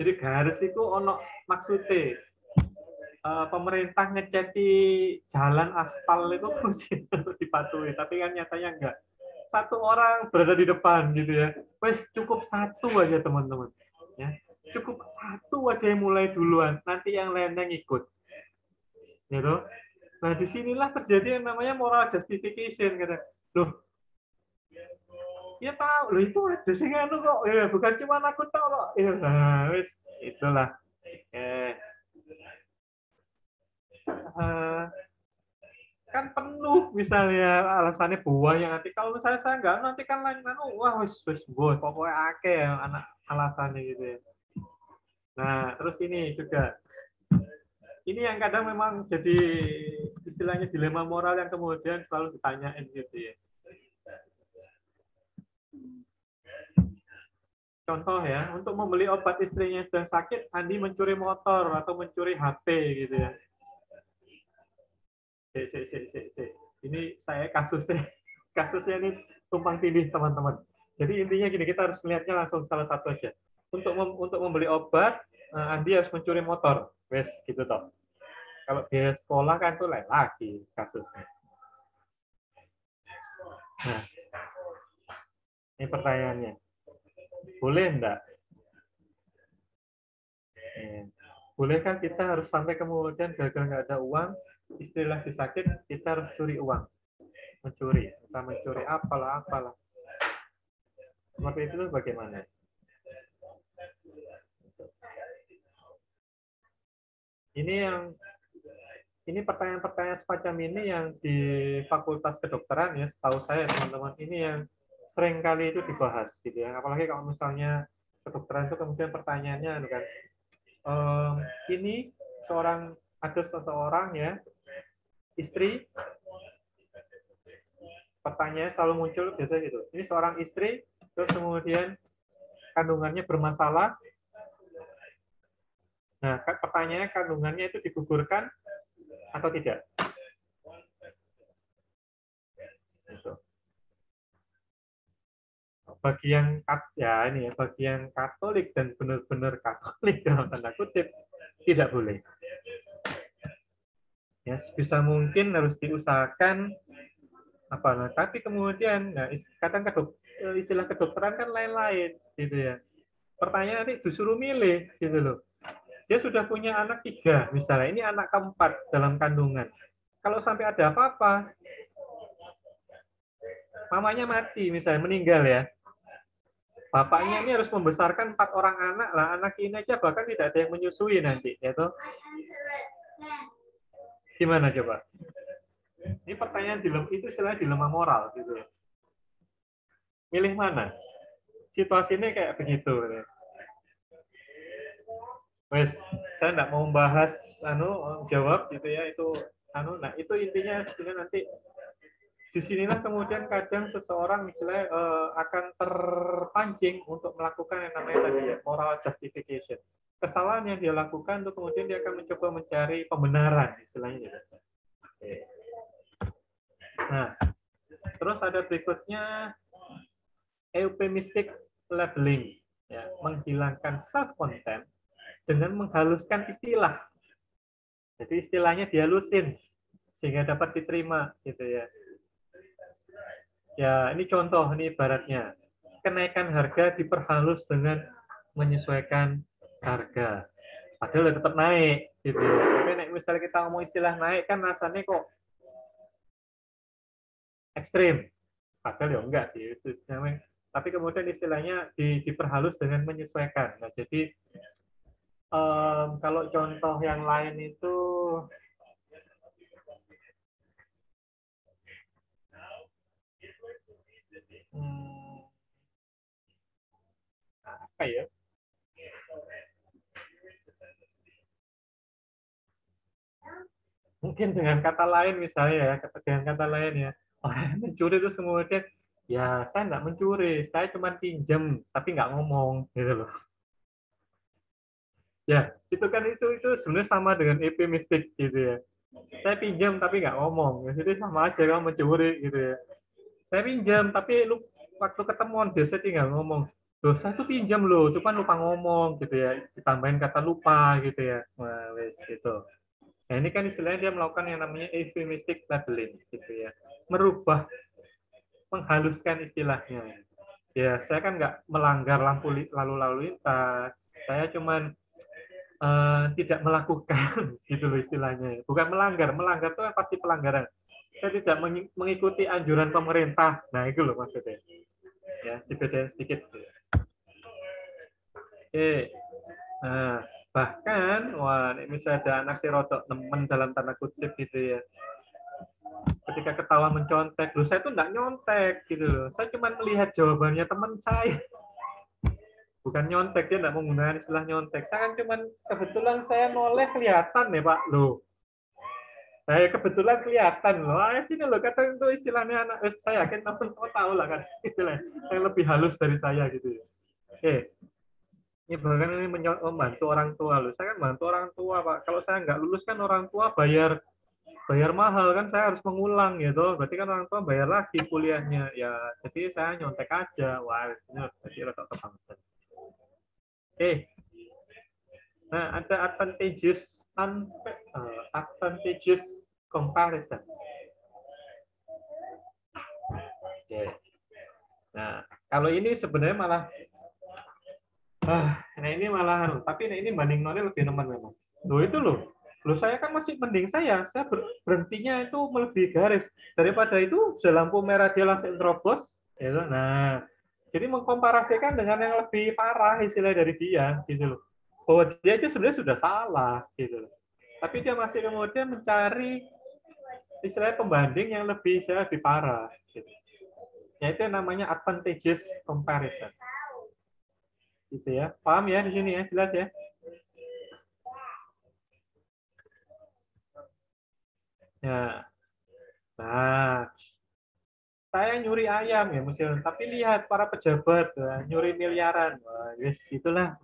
Jadi garis itu ono maksudnya. Pemerintah ngeceti jalan aspal itu mesti dipatuhi, tapi kan nyatanya enggak. Satu orang berada di depan gitu ya. Wes cukup satu aja teman-teman. Ya. Cukup satu aja yang mulai duluan, nanti yang lainnya ngikut. Gitu. Nah, disinilah terjadi yang namanya moral justification. Kata, loh, ya tahu, loh itu ada sing anu kok, ya bukan cuma aku tahu kok. Ya, nah, wis itulah. Kan penuh misalnya alasannya banyak, nanti kalau misalnya saya enggak, nanti kan lain anu, wah wis pokoknya akeh anak alasannya gitu ya. Nah, terus ini juga. Ini yang kadang memang jadi istilahnya dilema moral yang kemudian selalu ditanyain gitu ya. Contoh ya, untuk membeli obat istrinya yang sedang sakit, Andi mencuri motor atau mencuri HP gitu ya. Ini saya kasusnya ini tumpang tindih teman-teman. Jadi intinya gini, kita harus melihatnya langsung salah satu aja. Untuk membeli obat, Andi harus mencuri motor, wes gitu toh. Kalau biaya sekolah kan itu lain lagi kasusnya. Nah, ini pertanyaannya, boleh enggak? Boleh kan kita harus sampai kemudian gagal nggak ada uang, istilah disakit, kita harus curi uang, mencuri, kita mencuri apalah. Seperti itu bagaimana? Ini pertanyaan-pertanyaan semacam ini yang di Fakultas Kedokteran ya, setahu saya teman-teman, ini yang sering kali itu dibahas gitu ya. Apalagi kalau misalnya kedokteran itu kemudian pertanyaannya kan, ini ada seseorang ya, istri, pertanyaan selalu muncul biasa gitu. Ini seorang istri, terus kemudian kandungannya bermasalah. Nah, pertanyaannya kandungannya itu digugurkan atau tidak? Gitu. Bagi yang Katolik dan benar-benar Katolik dalam tanda kutip tidak boleh. Ya, sebisa mungkin harus diusahakan tapi kemudian kadang istilah kedokteran kan lain-lain gitu ya. Pertanyaan nanti disuruh milih gitu loh. Dia sudah punya anak 3 misalnya, ini anak keempat dalam kandungan. Kalau sampai ada apa-apa, mamanya mati misalnya, meninggal ya. Bapaknya ini harus membesarkan 4 orang anak lah, anak ini aja bahkan tidak ada yang menyusui nanti, ya toh. Gimana coba? Ini pertanyaan itu istilahnya dilema moral gitu. Milih mana? Situasinya kayak begitu. Wes, saya enggak mau membahas jawab gitu ya, itu itu intinya nanti disinilah kemudian kadang seseorang misalnya akan terpancing untuk melakukan yang namanya tadi ya, moral justification. kesalahan yang dia lakukan, untuk kemudian dia akan mencoba mencari pembenaran, istilahnya. Oke. Nah, terus ada berikutnya euphemistic labeling, ya, menghilangkan self-content dengan menghaluskan istilah. Jadi istilahnya dihalusin sehingga dapat diterima, gitu ya. Ya, ini contoh, ini ibaratnya kenaikan harga diperhalus dengan menyesuaikan harga. Padahal tetap naik, gitu ya. Tapi misalnya kita ngomong istilah naik kan rasanya kok ekstrim. Padahal ya enggak sih. Tapi kemudian istilahnya diperhalus dengan menyesuaikan. Nah, jadi kalau contoh yang lain itu apa ya? Mungkin dengan kata lain misalnya ya, dengan kata lain ya, orang yang mencuri terus kemudian ya saya nggak mencuri, saya cuma pinjam tapi nggak ngomong, gitu loh. Ya, itu kan itu sebenarnya sama dengan euphemistic gitu ya. Saya pinjam tapi nggak ngomong, jadi sama aja kamu mencuri gitu ya. Saya pinjam tapi lu waktu ketemuan biasa tinggal ngomong, loh saya tuh pinjam loh, cuma lupa ngomong gitu ya, ditambahin kata lupa gitu ya. Wah, wes gitu. Nah, ini kan istilahnya dia melakukan yang namanya euphemistic labeling gitu ya. Merubah, menghaluskan istilahnya. Ya, saya kan nggak melanggar lampu lalu lintas. Saya cuman tidak melakukan gitu loh istilahnya. Bukan melanggar, melanggar itu pasti pelanggaran. Saya tidak mengikuti anjuran pemerintah. Nah, itu loh maksudnya. Ya, dibedain sedikit. Oke. Nah, bahkan wah, ini misalnya ada anak si rodok nemen dalam tanda kutip gitu ya. Ketika ketahuan mencontek, loh saya tuh nggak nyontek gitu loh. Saya cuma melihat jawabannya teman saya. Bukan nyontek, dia nggak menggunakan istilah nyontek. Saya kan cuma kebetulan saya noleh kelihatan ya Pak, loh. Saya kebetulan kelihatan loh. Sini loh kata itu istilahnya anak. Saya yakin teman-teman tahu lah kan istilahnya yang lebih halus dari saya gitu ya. Oke. Ini bahkan ini membantu orang tua loh. Saya kan bantu orang tua Pak. Kalau saya nggak lulus kan orang tua bayar mahal kan, saya harus mengulang gitu. Berarti kan orang tua bayar lagi kuliahnya. Ya, jadi saya nyontek aja. Wah, ini jadi rada kebangsaan. Oke. Nah, ada advantageous comparison. Oke. Nah, kalau ini sebenarnya malah nah ini malah tapi ini banding nolnya lebih nemen memang. Loh itu loh. Loh saya kan masih mending saya berhentinya itu melebihi garis. Daripada itu sudah lampu merah dia langsung terobos, gitu. Nah, jadi mengkomparasikan dengan yang lebih parah istilah dari dia gitu loh. Bahwa dia itu sebenarnya sudah salah gitu loh. Tapi dia masih kemudian mencari istilah pembanding yang lebih parah gitu. Yaitu namanya advantageous comparison. Gitu ya. Paham ya di sini ya, jelas ya? Ya. Nah, saya nyuri ayam ya misalnya, tapi lihat para pejabat nyuri miliaran. Wah, yes, itulah.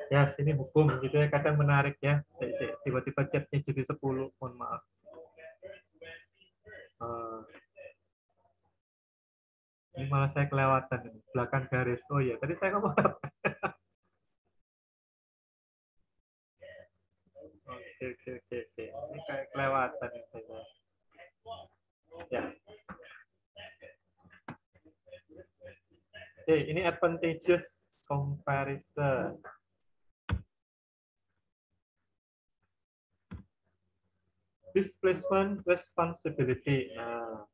Ya, sini hukum gitu ya, kadang menarik ya. Tiba-tiba chatnya jadi 10, mohon maaf. Ini malah saya kelewatan, belakang garis. Oh iya, tadi saya ngomong apa? Oke. Ini kayak kelewatan. Ya. Oke, ini advantageous comparison. Displacement responsibility. Nah.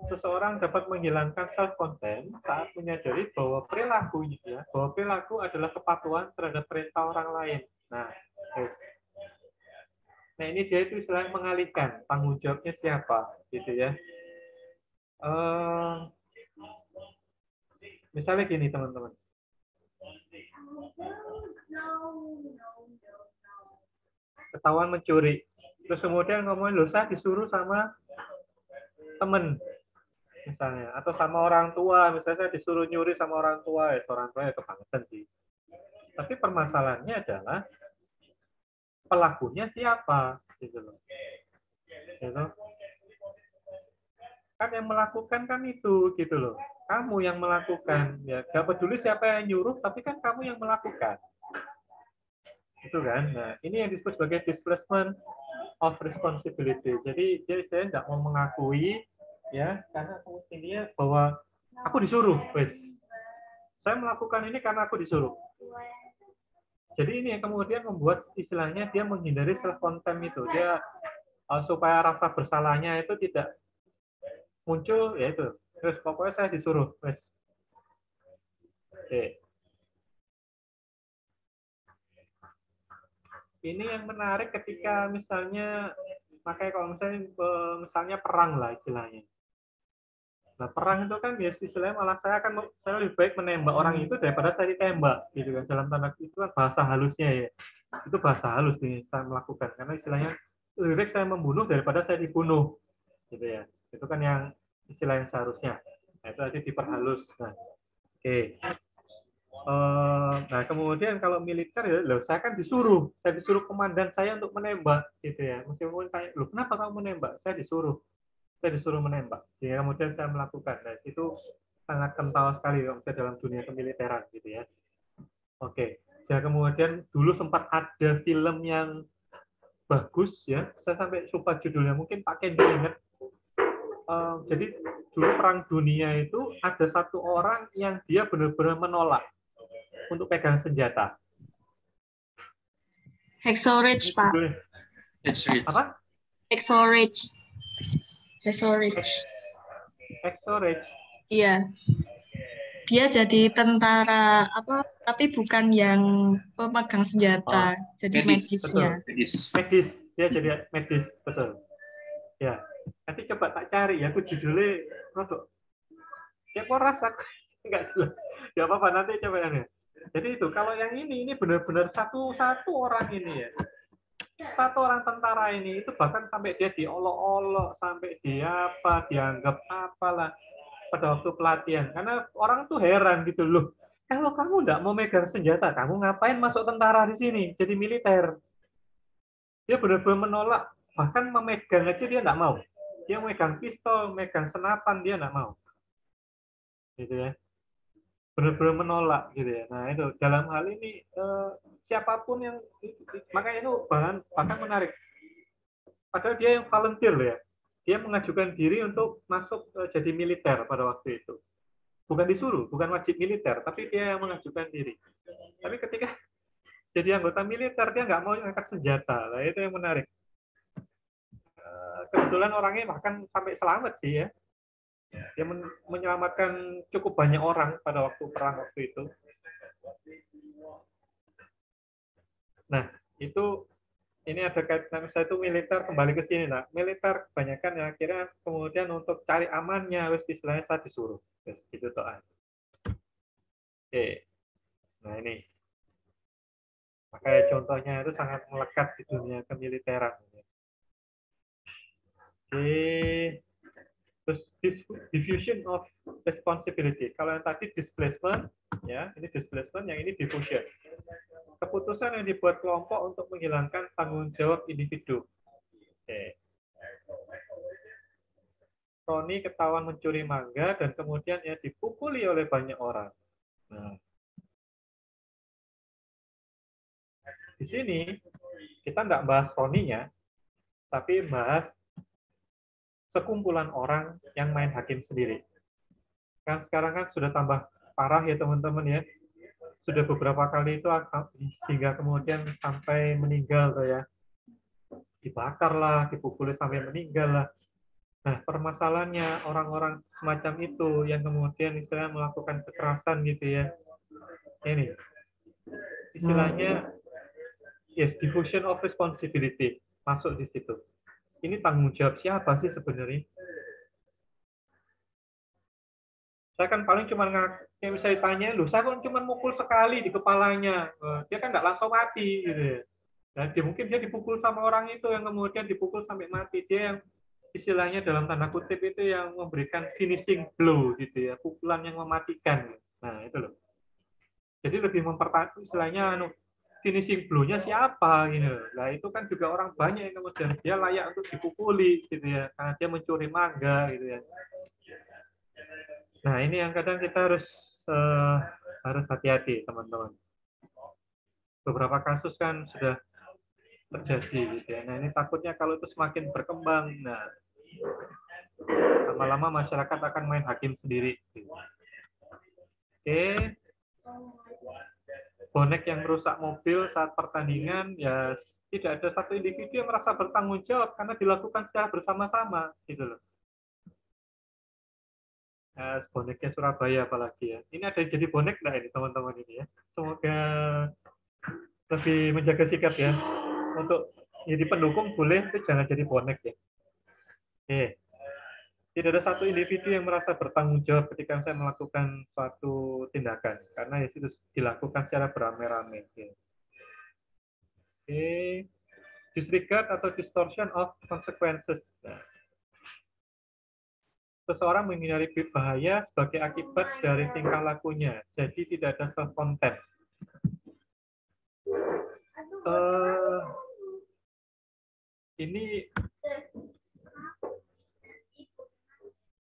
Seseorang dapat menghilangkan self-content saat menyadari bahwa perilaku adalah kepatuhan terhadap perintah orang lain. Nah, yes. Nah ini dia itu istilahnya mengalihkan tanggung jawabnya siapa, gitu ya. Misalnya gini teman-teman. Ketahuan mencuri, terus kemudian ngomongin, loh saya disuruh sama teman misalnya, atau sama orang tua, misalnya saya disuruh nyuri sama orang tua, ya orang tua ya kebangetan sih. Tapi permasalahannya adalah pelakunya siapa, gitu loh. Gitu. Kan yang melakukan kan itu, gitu loh. Kamu yang melakukan, ya gak peduli siapa yang nyuruh, tapi kan kamu yang melakukan. Itu kan. Nah, ini yang disebut sebagai displacement of responsibility. Jadi saya tidak mau mengakui, ya, karena kemudian bahwa aku disuruh, wes. Saya melakukan ini karena aku disuruh. Jadi ini yang kemudian membuat istilahnya dia menghindari self contempt itu. Dia supaya rasa bersalahnya itu tidak muncul, ya itu. Terus pokoknya saya disuruh, wes. Oke. Ini yang menarik ketika misalnya, makanya kalau misalnya perang lah istilahnya. Nah, perang itu kan biasa istilahnya malah saya lebih baik menembak orang itu daripada saya ditembak, gitu kan. Dalam tanda itu kan bahasa halusnya ya. Itu bahasa halus nih saya melakukan, karena istilahnya lebih baik saya membunuh daripada saya dibunuh, gitu ya. Itu kan yang istilah yang seharusnya. Nah, itu tadi diperhalus. Nah, oke. Nah, kemudian kalau militer ya, saya kan disuruh komandan saya untuk menembak, gitu ya. Meskipun tanya, loh kenapa kamu menembak? Saya disuruh menembak. Sehingga kemudian saya melakukan. Nah, itu sangat kental sekali kalau dalam dunia kemiliteran, gitu ya. Oke. Ya kemudian dulu sempat ada film yang bagus ya, saya sampai lupa judulnya, mungkin Pak Kendi ingat. Jadi dulu perang dunia itu ada satu orang yang dia benar-benar menolak untuk pegang senjata. Hacksaw Ridge, Pak. Apa? Hacksaw Ridge. Hacksaw Ridge. Iya. Dia jadi tentara apa? Tapi bukan yang pemegang senjata. Jadi medisnya. Medis. Dia jadi medis, betul. Ya. Nanti coba tak cari ya, aku judulnya produk. Ya kok rasa nggak jelas. Ya apa-apa nanti coba ya. Jadi itu kalau yang ini benar-benar satu orang ini ya. Satu orang tentara ini itu bahkan sampai dia diolok-olok, sampai dia dianggap apalah pada waktu pelatihan. Karena orang tuh heran gitu loh. Kalau kamu nggak mau megang senjata, kamu ngapain masuk tentara di sini? Jadi militer. Dia benar-benar menolak, bahkan memegang aja dia nggak mau. Dia megang pistol, megang senapan, dia nggak mau. Gitu ya. Benar-benar menolak gitu ya. Nah itu dalam hal ini siapapun yang makanya itu bahkan menarik. Padahal dia yang volunteer ya. Dia mengajukan diri untuk masuk jadi militer pada waktu itu. Bukan disuruh, bukan wajib militer, tapi dia yang mengajukan diri. Tapi ketika jadi anggota militer dia nggak mau angkat senjata. Nah itu yang menarik. Kebetulan orangnya bahkan sampai selamat sih ya. Dia menyelamatkan cukup banyak orang pada waktu perang waktu itu. Nah, itu ini ada kaitan misalnya itu militer kembali ke sini lah. Militer kebanyakan yang akhirnya kemudian untuk cari amannya wis istilahnya saya disuruh. Wis gitu toh. Oke. Nah, ini. Makanya contohnya itu sangat melekat di dunia kemiliteran. Oke. Terus diffusion of responsibility. Kalau yang tadi displacement, ya ini displacement, yang ini diffusion. Keputusan yang dibuat kelompok untuk menghilangkan tanggung jawab individu. Oke. Tony ketahuan mencuri mangga dan kemudian ya dipukuli oleh banyak orang. Nah, di sini kita nggak bahas Tony-nya, tapi bahas sekumpulan orang yang main hakim sendiri. Kan sekarang kan sudah tambah parah ya teman-teman ya. Sudah beberapa kali itu sehingga kemudian sampai meninggal tuh ya. Dibakar lah, dipukuli sampai meninggal lah. Nah, permasalahannya orang-orang semacam itu yang kemudian istilahnya melakukan kekerasan gitu ya. Ini istilahnya yes, diffusion of responsibility masuk di situ. Ini tanggung jawab siapa sih sebenarnya? Saya kan paling cuma kayak misalnya ditanya, loh saya kan cuma mukul sekali di kepalanya, dia kan nggak langsung mati gitu ya. Nah, mungkin dia dipukul sama orang itu yang kemudian dipukul sampai mati, dia yang istilahnya dalam tanda kutip itu yang memberikan finishing blow gitu ya, pukulan yang mematikan. Nah, itu loh. Jadi lebih istilahnya finishing blow-nya siapa gitu. Nah, itu kan juga orang banyak yang kemudian dia layak untuk dipukuli gitu ya, karena dia mencuri mangga gitu ya. Nah, ini yang kadang kita harus hati-hati, teman-teman. Beberapa kasus kan sudah terjadi gitu ya. Nah, ini takutnya kalau itu semakin berkembang, nah lama-lama masyarakat akan main hakim sendiri. Oke. Bonek yang merusak mobil saat pertandingan, ya tidak ada satu individu yang merasa bertanggung jawab karena dilakukan secara bersama-sama, gitu loh. Nah, boneknya Surabaya apalagi ya. Ini ada yang jadi bonek nggak ini teman-teman ini ya? Semoga lebih menjaga sikap ya. Untuk jadi pendukung boleh, tapi jangan jadi bonek ya. Oke. Tidak ada satu individu yang merasa bertanggung jawab ketika saya melakukan suatu tindakan, karena itu dilakukan secara beramai-ramai. Oke. Disregard atau distortion of consequences. Nah, seseorang menghindari bahaya sebagai akibat dari tingkah lakunya, jadi tidak ada self-content. Ini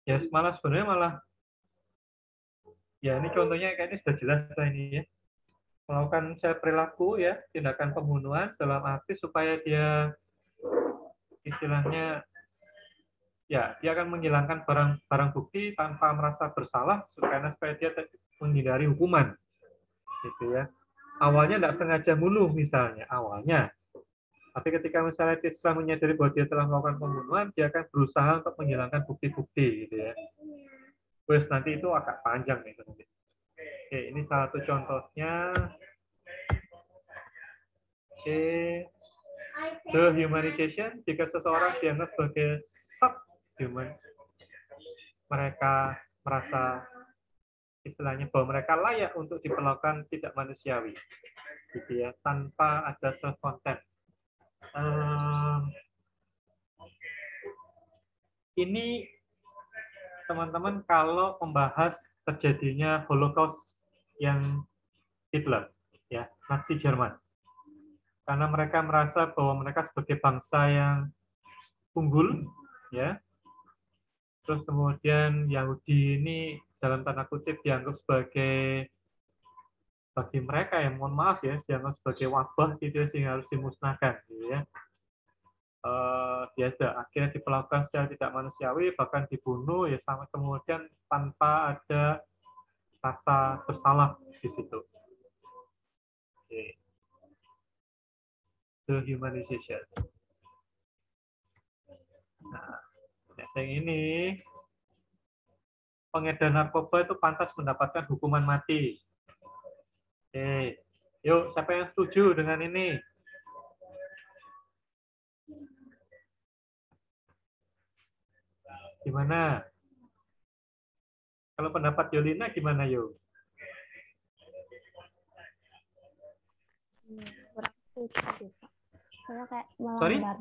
ya sebenarnya ya ini contohnya kayaknya sudah jelas lah ini ya, melakukan secara perilaku ya, tindakan pembunuhan dalam arti supaya dia istilahnya ya dia akan menghilangkan barang bukti tanpa merasa bersalah karena supaya dia menghindari hukuman gitu ya. Awalnya tidak sengaja bunuh misalnya awalnya, tapi ketika misalnya dia setelah menyadari bahwa dia telah melakukan pembunuhan, dia akan berusaha untuk menghilangkan bukti-bukti gitu ya. Terus nanti itu agak panjang itu nanti. Oke, ini salah satu contohnya. Oke, dehumanization, jika seseorang dianggap sebagai subhuman, mereka merasa istilahnya bahwa mereka layak untuk diperlakukan tidak manusiawi, gitu ya, tanpa ada self-content. Ini teman-teman kalau membahas terjadinya Holocaust yang Hitler, ya, Nazi Jerman, karena mereka merasa bahwa mereka sebagai bangsa yang unggul, ya. Terus kemudian Yahudi ini dalam tanda kutip dianggap sebagai bagi mereka yang mohon maaf ya, dianggap sebagai wabah gitu sehingga harus dimusnahkan, gitu ya. Biasa akhirnya diperlakukan secara tidak manusiawi, bahkan dibunuh ya, sama kemudian tanpa ada rasa bersalah di situ. Oke. Dehumanization. Nah, yang ini pengedar narkoba itu pantas mendapatkan hukuman mati. Oke, yuk siapa yang setuju dengan ini? Gimana? Kalau pendapat Yolina gimana, Yo? Kurang setuju, soalnya kayak melanggar.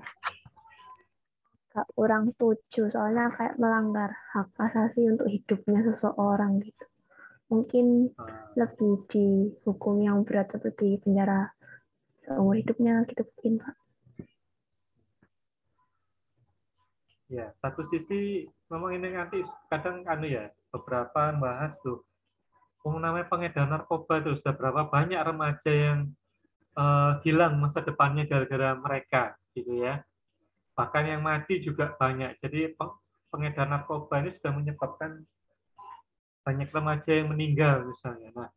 Kurang setuju, soalnya kayak melanggar hak asasi untuk hidupnya seseorang gitu. Mungkin lebih dihukum yang berat seperti penjara seumur hidupnya gitu mungkin, Pak. Ya, satu sisi memang ini nanti kadang ya beberapa bahas tuh, namanya pengedar narkoba tuh sudah berapa banyak remaja yang hilang masa depannya gara-gara mereka, gitu ya. Bahkan yang mati juga banyak. Jadi pengedar narkoba ini sudah menyebabkan banyak remaja yang meninggal misalnya. Nah,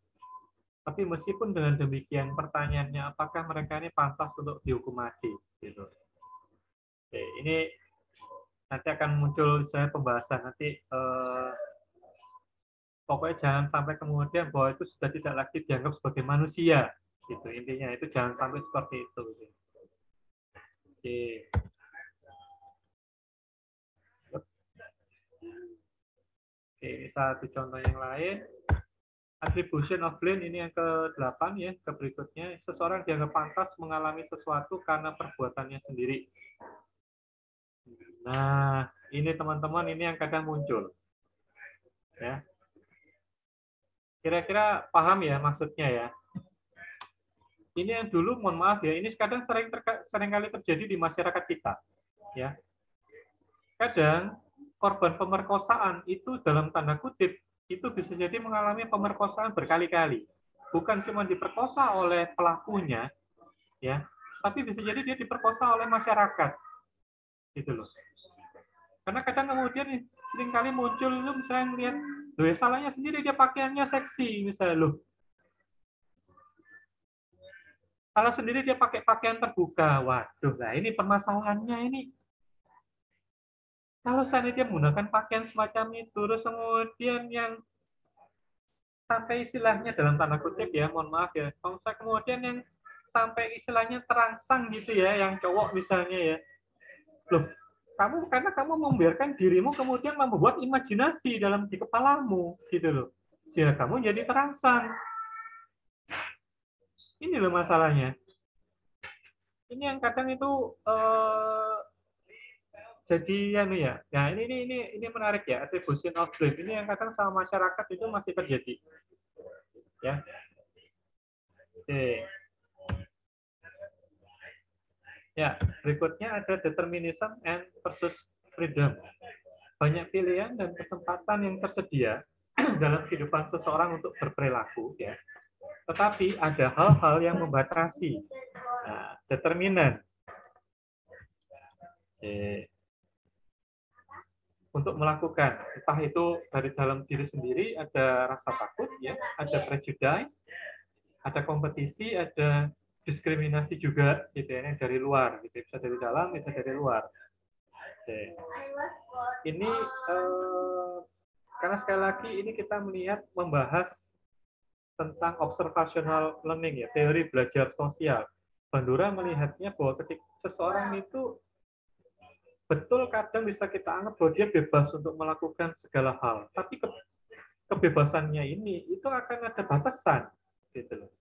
tapi meskipun dengan demikian pertanyaannya apakah mereka ini pantas untuk dihukum mati, gitu. Oke, ini nanti akan muncul saya pembahasan nanti pokoknya jangan sampai kemudian bahwa itu sudah tidak lagi dianggap sebagai manusia gitu, intinya itu jangan sampai seperti itu gitu. Oke. Oke, ini satu contoh yang lain. Attribution of blame ini yang ke-8 ya, ke berikutnya. Seseorang dianggap pantas mengalami sesuatu karena perbuatannya sendiri. Nah, ini teman-teman, ini yang kadang muncul. Ya. Kira-kira paham ya maksudnya ya? Ini yang dulu, mohon maaf ya, ini kadang sering kali terjadi di masyarakat kita. Ya. Kadang korban pemerkosaan itu dalam tanda kutip itu bisa jadi mengalami pemerkosaan berkali-kali. Bukan cuma diperkosa oleh pelakunya, ya, tapi bisa jadi dia diperkosa oleh masyarakat. Gitu loh. Karena kadang kemudian seringkali muncul itu misalnya lihat, loh ya salahnya sendiri dia pakaiannya seksi misalnya loh. Salah sendiri dia pakai pakaian terbuka. Waduh, nah ini permasalahannya ini. Kalau seandainya dia menggunakan pakaian semacam itu, terus kemudian yang sampai istilahnya dalam tanda kutip ya, mohon maaf ya, kalau saya kemudian yang sampai istilahnya terangsang gitu ya, yang cowok misalnya ya, loh, karena kamu membiarkan dirimu kemudian membuat imajinasi di kepalamu gitu loh, sehingga kamu jadi terangsang. Ini loh masalahnya. Ini yang kadang itu jadi anu ya. Nah, ini menarik ya, attribution of blame. Ini yang kadang sama masyarakat itu masih terjadi. Ya. Oke. Ya, berikutnya ada determinism and versus freedom. Banyak pilihan dan kesempatan yang tersedia dalam kehidupan seseorang untuk berperilaku, ya. Tetapi ada hal-hal yang membatasi. Nah, determinan. Oke. Untuk melakukan, entah itu dari dalam diri sendiri ada rasa takut, ya, ada prejudice, ada kompetisi, ada diskriminasi juga, gitu ya, yang dari luar, gitu, bisa dari dalam, bisa dari luar. Oke. Ini karena sekali lagi ini kita membahas tentang observational learning ya, teori belajar sosial. Bandura melihatnya bahwa ketika seseorang itu betul kadang bisa kita anggap bahwa dia bebas untuk melakukan segala hal, tapi kebebasannya ini itu akan ada batasan, gitu loh.